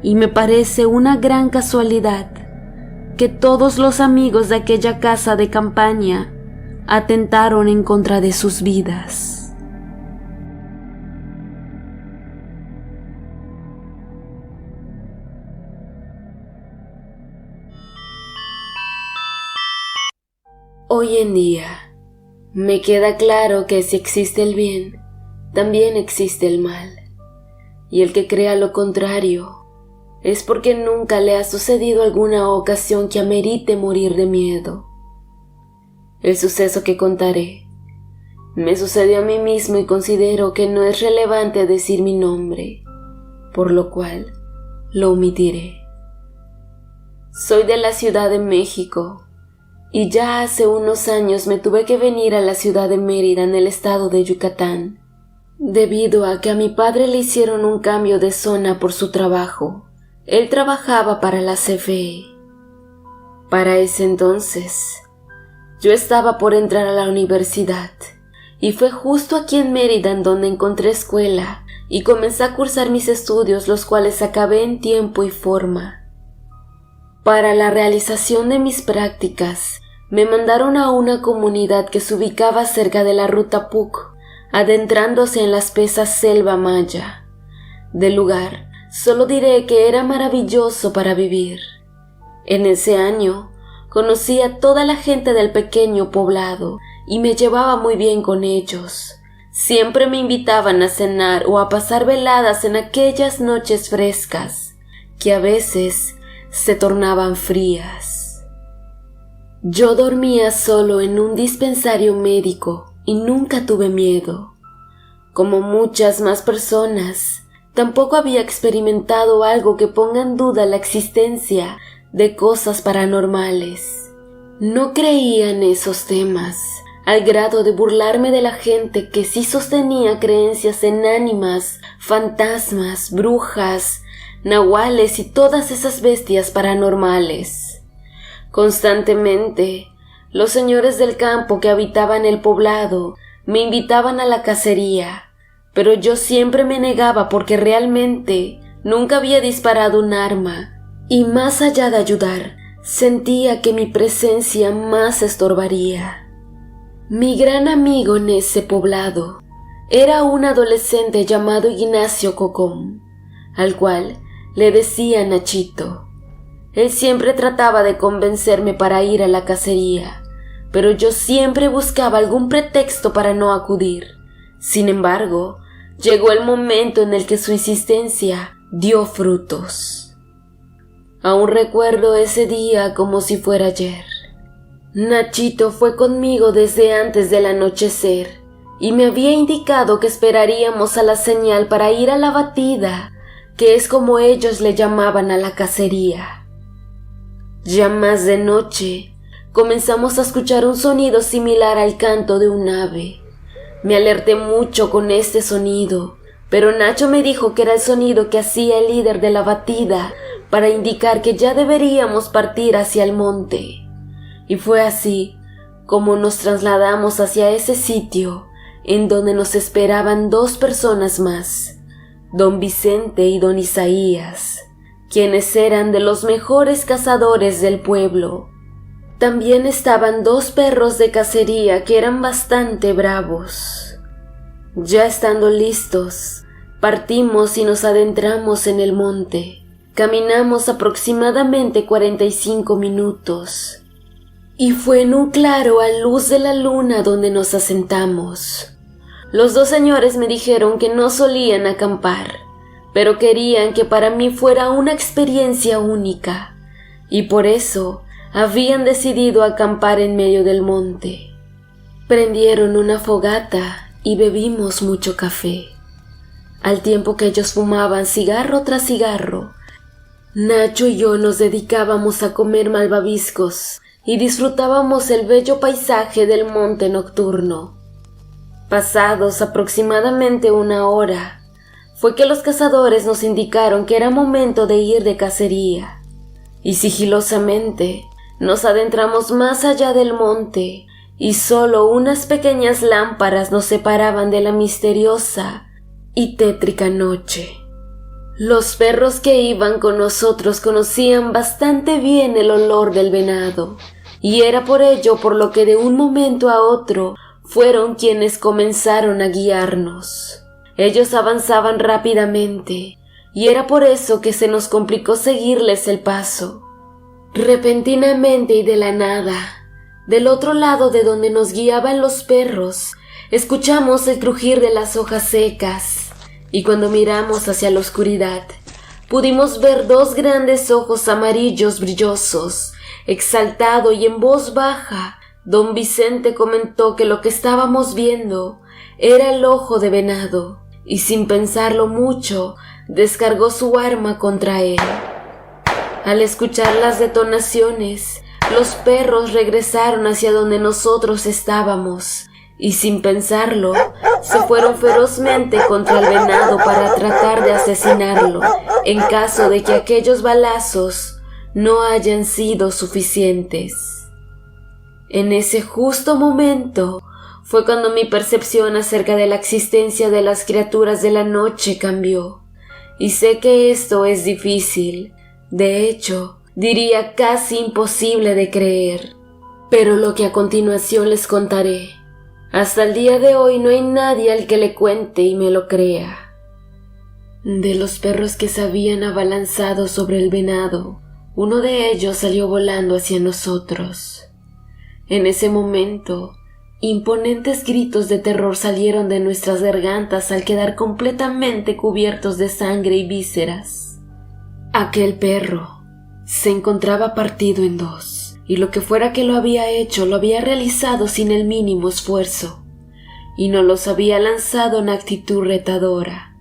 y me parece una gran casualidad que todos los amigos de aquella casa de campaña atentaron en contra de sus vidas. Hoy en día, me queda claro que si existe el bien, también existe el mal, y el que crea lo contrario es porque nunca le ha sucedido alguna ocasión que amerite morir de miedo. El suceso que contaré me sucedió a mí mismo y considero que no es relevante decir mi nombre, por lo cual lo omitiré. Soy de la Ciudad de México y ya hace unos años me tuve que venir a la ciudad de Mérida en el estado de Yucatán, debido a que a mi padre le hicieron un cambio de zona por su trabajo. Él trabajaba para la CFE. Para ese entonces, yo estaba por entrar a la universidad, y fue justo aquí en Mérida en donde encontré escuela y comencé a cursar mis estudios, los cuales acabé en tiempo y forma. Para la realización de mis prácticas, me mandaron a una comunidad que se ubicaba cerca de la ruta PUC, adentrándose en la espesa selva maya. Del lugar, solo diré que era maravilloso para vivir. En ese año, conocí a toda la gente del pequeño poblado y me llevaba muy bien con ellos. Siempre me invitaban a cenar o a pasar veladas en aquellas noches frescas, que a veces se tornaban frías. Yo dormía solo en un dispensario médico y nunca tuve miedo. Como muchas más personas, tampoco había experimentado algo que ponga en duda la existencia de cosas paranormales. No creía en esos temas, al grado de burlarme de la gente que sí sostenía creencias en ánimas, fantasmas, brujas, nahuales y todas esas bestias paranormales. Constantemente, los señores del campo que habitaban el poblado me invitaban a la cacería, pero yo siempre me negaba porque realmente nunca había disparado un arma, y más allá de ayudar, sentía que mi presencia más estorbaría. Mi gran amigo en ese poblado era un adolescente llamado Ignacio Cocom, al cual le decía Nachito. Él siempre trataba de convencerme para ir a la cacería, pero yo siempre buscaba algún pretexto para no acudir. Sin embargo, llegó el momento en el que su insistencia dio frutos. Aún recuerdo ese día como si fuera ayer. Nachito fue conmigo desde antes del anochecer y me había indicado que esperaríamos a la señal para ir a la batida, que es como ellos le llamaban a la cacería. Ya más de noche, comenzamos a escuchar un sonido similar al canto de un ave. Me alerté mucho con este sonido, pero Nacho me dijo que era el sonido que hacía el líder de la batida para indicar que ya deberíamos partir hacia el monte. Y fue así como nos trasladamos hacia ese sitio en donde nos esperaban dos personas más, don Vicente y don Isaías, quienes eran de los mejores cazadores del pueblo. También estaban dos perros de cacería que eran bastante bravos. Ya estando listos, partimos y nos adentramos en el monte. Caminamos aproximadamente 45 minutos. Y fue en un claro a luz de la luna donde nos asentamos. Los dos señores me dijeron que no solían acampar, pero querían que para mí fuera una experiencia única, y por eso habían decidido acampar en medio del monte. Prendieron una fogata y bebimos mucho café. Al tiempo que ellos fumaban cigarro tras cigarro, Nacho y yo nos dedicábamos a comer malvaviscos y disfrutábamos el bello paisaje del monte nocturno. Pasados aproximadamente 1 hora, fue que los cazadores nos indicaron que era momento de ir de cacería, y sigilosamente nos adentramos más allá del monte y solo unas pequeñas lámparas nos separaban de la misteriosa y tétrica noche. Los perros que iban con nosotros conocían bastante bien el olor del venado, y era por ello por lo que de un momento a otro fueron quienes comenzaron a guiarnos. Ellos avanzaban rápidamente, y era por eso que se nos complicó seguirles el paso. Repentinamente y de la nada, del otro lado de donde nos guiaban los perros, escuchamos el crujir de las hojas secas, y cuando miramos hacia la oscuridad, pudimos ver 2 grandes ojos amarillos brillosos. Exaltado y en voz baja, don Vicente comentó que lo que estábamos viendo era el ojo de venado, y sin pensarlo mucho, descargó su arma contra él. Al escuchar las detonaciones, los perros regresaron hacia donde nosotros estábamos, y sin pensarlo, se fueron ferozmente contra el venado para tratar de asesinarlo, en caso de que aquellos balazos no hayan sido suficientes. En ese justo momento fue cuando mi percepción acerca de la existencia de las criaturas de la noche cambió, y sé que esto es difícil, de hecho, diría casi imposible de creer, pero lo que a continuación les contaré, hasta el día de hoy no hay nadie al que le cuente y me lo crea. De los perros que se habían abalanzado sobre el venado, uno de ellos salió volando hacia nosotros. En ese momento, imponentes gritos de terror salieron de nuestras gargantas al quedar completamente cubiertos de sangre y vísceras. Aquel perro se encontraba partido en 2, y lo que fuera que lo había hecho lo había realizado sin el mínimo esfuerzo, y no los había lanzado en actitud retadora.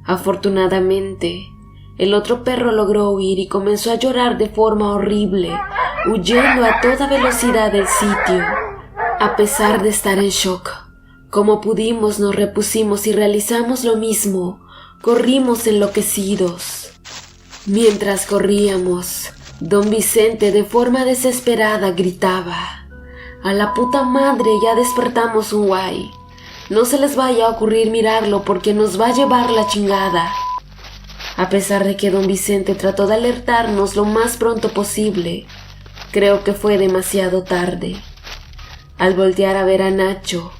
Afortunadamente, el otro perro logró huir y comenzó a llorar de forma horrible, huyendo a toda velocidad del sitio. A pesar de estar en shock, como pudimos nos repusimos y realizamos lo mismo, corrimos enloquecidos. Mientras corríamos, don Vicente de forma desesperada gritaba: «A la puta madre, ya despertamos un guay. No se les vaya a ocurrir mirarlo porque nos va a llevar la chingada». A pesar de que don Vicente trató de alertarnos lo más pronto posible, creo que fue demasiado tarde. Al voltear a ver a Nacho,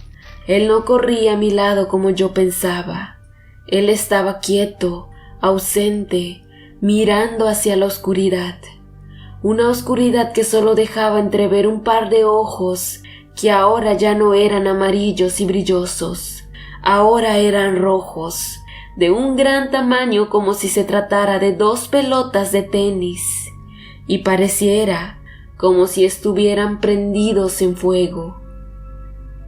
él no corría a mi lado como yo pensaba. Él estaba quieto, ausente, mirando hacia la oscuridad. Una oscuridad que solo dejaba entrever un par de ojos que ahora ya no eran amarillos y brillosos, ahora eran rojos, de un gran tamaño como si se tratara de 2 pelotas de tenis, y pareciera como si estuvieran prendidos en fuego.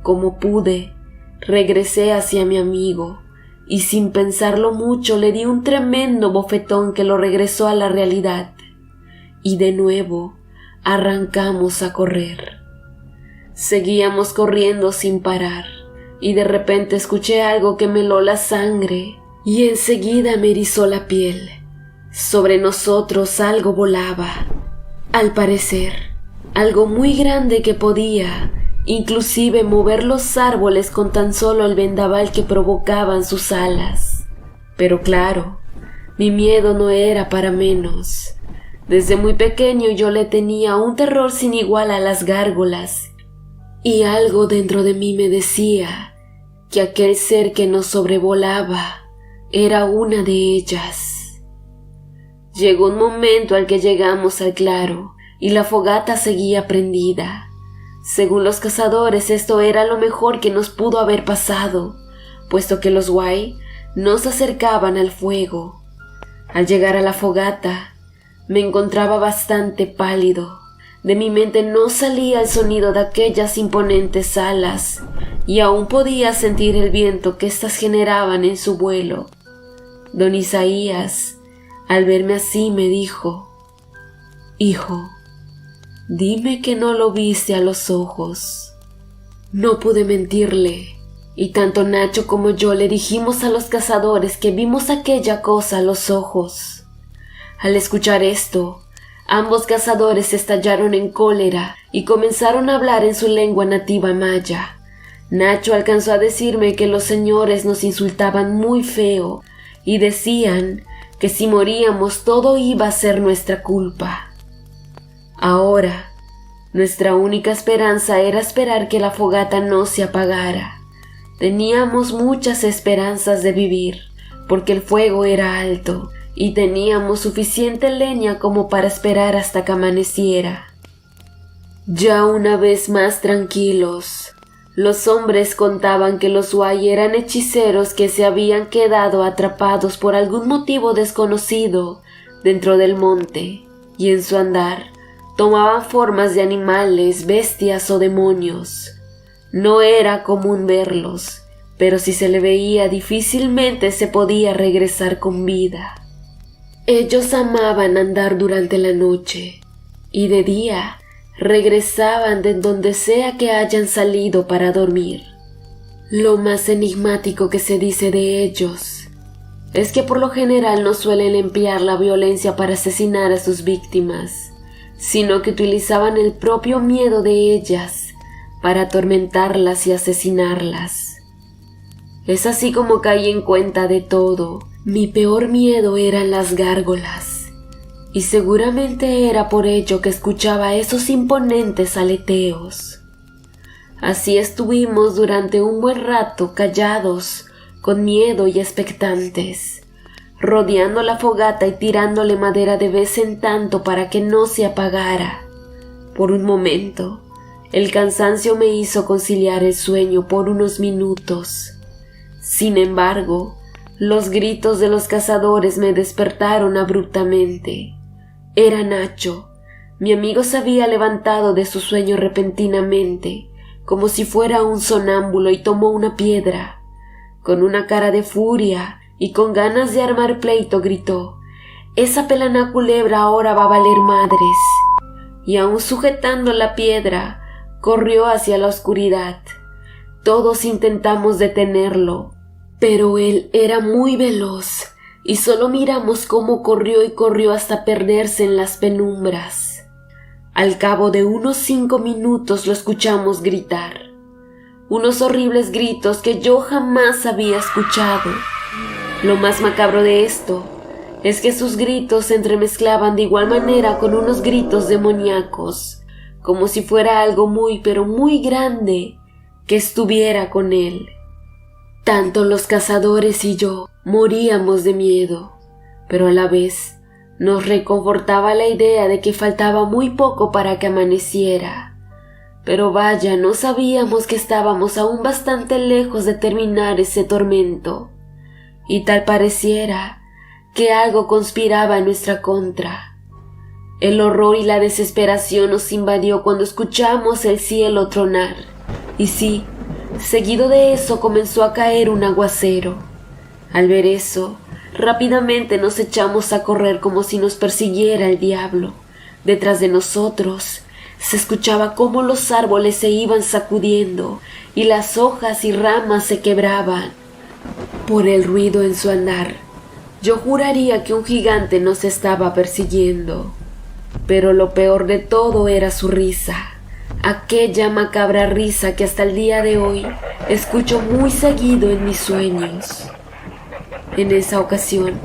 Como pude, regresé hacia mi amigo, y sin pensarlo mucho le di un tremendo bofetón que lo regresó a la realidad, y de nuevo arrancamos a correr. Seguíamos corriendo sin parar, y de repente escuché algo que me heló la sangre, y enseguida me erizó la piel. Sobre nosotros algo volaba. Al parecer, algo muy grande que podía, inclusive mover los árboles con tan solo el vendaval que provocaban sus alas. Pero claro, mi miedo no era para menos. Desde muy pequeño yo le tenía un terror sin igual a las gárgolas, y algo dentro de mí me decía que aquel ser que nos sobrevolaba era una de ellas. Llegó un momento al que llegamos al claro y la fogata seguía prendida. Según los cazadores, esto era lo mejor que nos pudo haber pasado, puesto que los Wai no se acercaban al fuego. Al llegar a la fogata, me encontraba bastante pálido. De mi mente no salía el sonido de aquellas imponentes alas, y aún podía sentir el viento que éstas generaban en su vuelo. Don Isaías, al verme así, me dijo: «Hijo, dime que no lo viste a los ojos». No pude mentirle, y tanto Nacho como yo le dijimos a los cazadores que vimos aquella cosa a los ojos. Al escuchar esto, ambos cazadores estallaron en cólera y comenzaron a hablar en su lengua nativa maya. Nacho alcanzó a decirme que los señores nos insultaban muy feo y decían que si moríamos todo iba a ser nuestra culpa. Ahora, nuestra única esperanza era esperar que la fogata no se apagara. Teníamos muchas esperanzas de vivir, porque el fuego era alto y teníamos suficiente leña como para esperar hasta que amaneciera. Ya una vez más tranquilos, los hombres contaban que los Wai eran hechiceros que se habían quedado atrapados por algún motivo desconocido dentro del monte, y en su andar tomaban formas de animales, bestias o demonios. No era común verlos, pero si se le veía difícilmente se podía regresar con vida. Ellos amaban andar durante la noche, y de día regresaban de donde sea que hayan salido para dormir. Lo más enigmático que se dice de ellos es que por lo general no suelen emplear la violencia para asesinar a sus víctimas, sino que utilizaban el propio miedo de ellas para atormentarlas y asesinarlas. Es así como caí en cuenta de todo. Mi peor miedo eran las gárgolas, y seguramente era por ello que escuchaba esos imponentes aleteos. Así estuvimos durante un buen rato callados, con miedo y expectantes, rodeando la fogata y tirándole madera de vez en tanto para que no se apagara. Por un momento, el cansancio me hizo conciliar el sueño por unos minutos. Sin embargo, los gritos de los cazadores me despertaron abruptamente. Era Nacho. Mi amigo se había levantado de su sueño repentinamente, como si fuera un sonámbulo, y tomó una piedra. Con una cara de furia y con ganas de armar pleito, gritó: «Esa pelana culebra ahora va a valer madres». Y aún sujetando la piedra, corrió hacia la oscuridad. Todos intentamos detenerlo, pero él era muy veloz y solo miramos cómo corrió y corrió hasta perderse en las penumbras. Al cabo de unos 5 minutos lo escuchamos gritar, unos horribles gritos que yo jamás había escuchado. Lo más macabro de esto es que sus gritos se entremezclaban de igual manera con unos gritos demoníacos, como si fuera algo muy pero muy grande que estuviera con él. Tanto los cazadores y yo moríamos de miedo, pero a la vez nos reconfortaba la idea de que faltaba muy poco para que amaneciera. Pero vaya, no sabíamos que estábamos aún bastante lejos de terminar ese tormento, y tal pareciera que algo conspiraba en nuestra contra. El horror y la desesperación nos invadió cuando escuchamos el cielo tronar, y sí, seguido de eso comenzó a caer un aguacero. Al ver eso, rápidamente nos echamos a correr como si nos persiguiera el diablo. Detrás de nosotros se escuchaba cómo los árboles se iban sacudiendo y las hojas y ramas se quebraban. Por el ruido en su andar, yo juraría que un gigante nos estaba persiguiendo. Pero lo peor de todo era su risa. Aquella macabra risa que hasta el día de hoy escucho muy seguido en mis sueños. En esa ocasión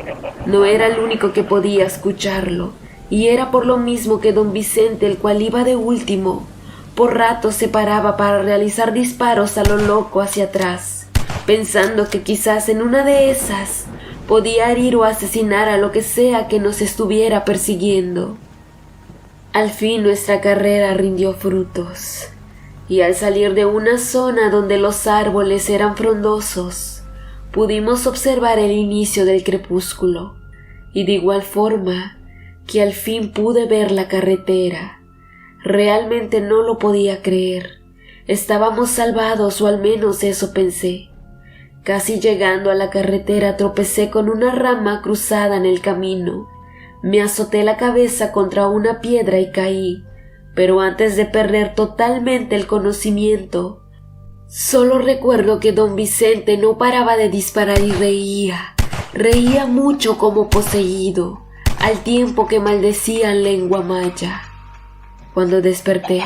no era el único que podía escucharlo, y era por lo mismo que don Vicente, el cual iba de último, por ratos se paraba para realizar disparos a lo loco hacia atrás, pensando que quizás en una de esas podía herir o asesinar a lo que sea que nos estuviera persiguiendo. Al fin nuestra carrera rindió frutos, y al salir de una zona donde los árboles eran frondosos, pudimos observar el inicio del crepúsculo, y de igual forma que al fin pude ver la carretera. Realmente no lo podía creer. Estábamos salvados, o al menos eso pensé. Casi llegando a la carretera tropecé con una rama cruzada en el camino. Me azoté la cabeza contra una piedra y caí, pero antes de perder totalmente el conocimiento, solo recuerdo que don Vicente no paraba de disparar y reía mucho como poseído, al tiempo que maldecía en lengua maya. Cuando desperté,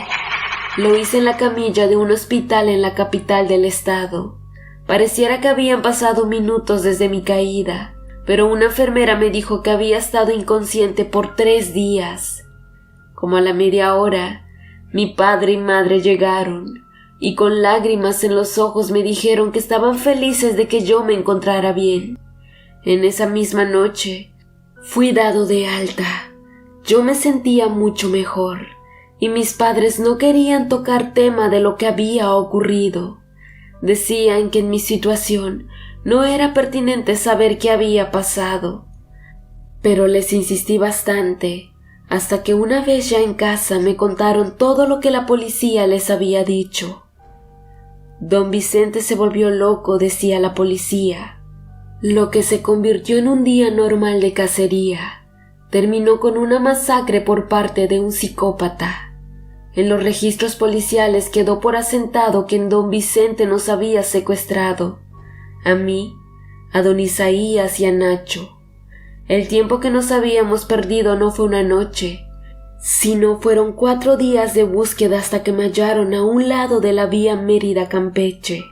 lo hice en la camilla de un hospital en la capital del estado. Pareciera que habían pasado minutos desde mi caída, pero una enfermera me dijo que había estado inconsciente por 3 días. Como a la media hora, mi padre y madre llegaron, y con lágrimas en los ojos me dijeron que estaban felices de que yo me encontrara bien. En esa misma noche, fui dado de alta. Yo me sentía mucho mejor, y mis padres no querían tocar tema de lo que había ocurrido. Decían que en mi situación no era pertinente saber qué había pasado, pero les insistí bastante, hasta que una vez ya en casa me contaron todo lo que la policía les había dicho. Don Vicente se volvió loco, decía la policía. Lo que se convirtió en un día normal de cacería terminó con una masacre por parte de un psicópata. En los registros policiales quedó por asentado que don Vicente nos había secuestrado, a mí, a don Isaías y a Nacho. El tiempo que nos habíamos perdido no fue una noche, sino fueron 4 días de búsqueda hasta que me hallaron a un lado de la vía Mérida-Campeche.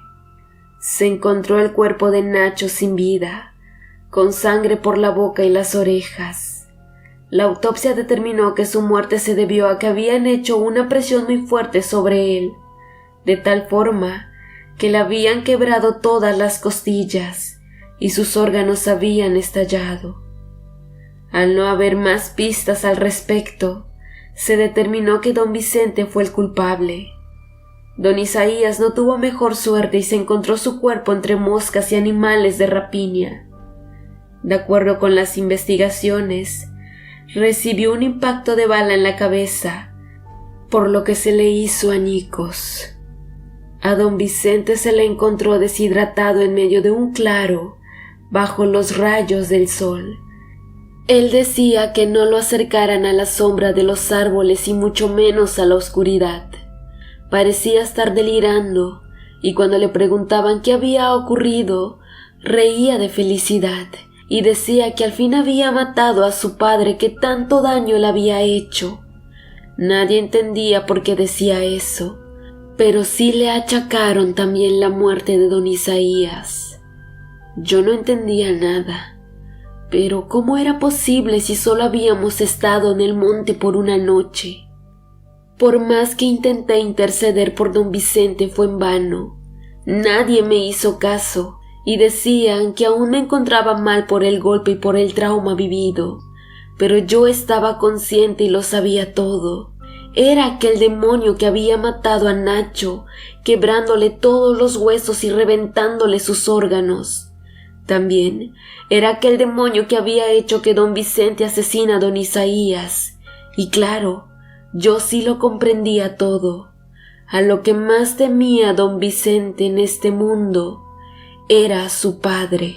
Se encontró el cuerpo de Nacho sin vida, con sangre por la boca y las orejas. La autopsia determinó que su muerte se debió a que habían hecho una presión muy fuerte sobre él, de tal forma que le habían quebrado todas las costillas y sus órganos habían estallado. Al no haber más pistas al respecto, se determinó que don Vicente fue el culpable. Don Isaías no tuvo mejor suerte y se encontró su cuerpo entre moscas y animales de rapiña. De acuerdo con las investigaciones, recibió un impacto de bala en la cabeza, por lo que se le hizo añicos. A don Vicente se le encontró deshidratado en medio de un claro, bajo los rayos del sol. Él decía que no lo acercaran a la sombra de los árboles y mucho menos a la oscuridad. Parecía estar delirando, y cuando le preguntaban qué había ocurrido, reía de felicidad y decía que al fin había matado a su padre que tanto daño le había hecho. Nadie entendía por qué decía eso, pero sí le achacaron también la muerte de don Isaías. Yo no entendía nada, pero ¿cómo era posible si solo habíamos estado en el monte por una noche? Por más que intenté interceder por don Vicente fue en vano. Nadie me hizo caso y decían que aún me encontraba mal por el golpe y por el trauma vivido, pero yo estaba consciente y lo sabía todo. Era aquel demonio que había matado a Nacho, quebrándole todos los huesos y reventándole sus órganos. También era aquel demonio que había hecho que don Vicente asesina a don Isaías. Y claro, yo sí lo comprendía todo. A lo que más temía don Vicente en este mundo era a su padre.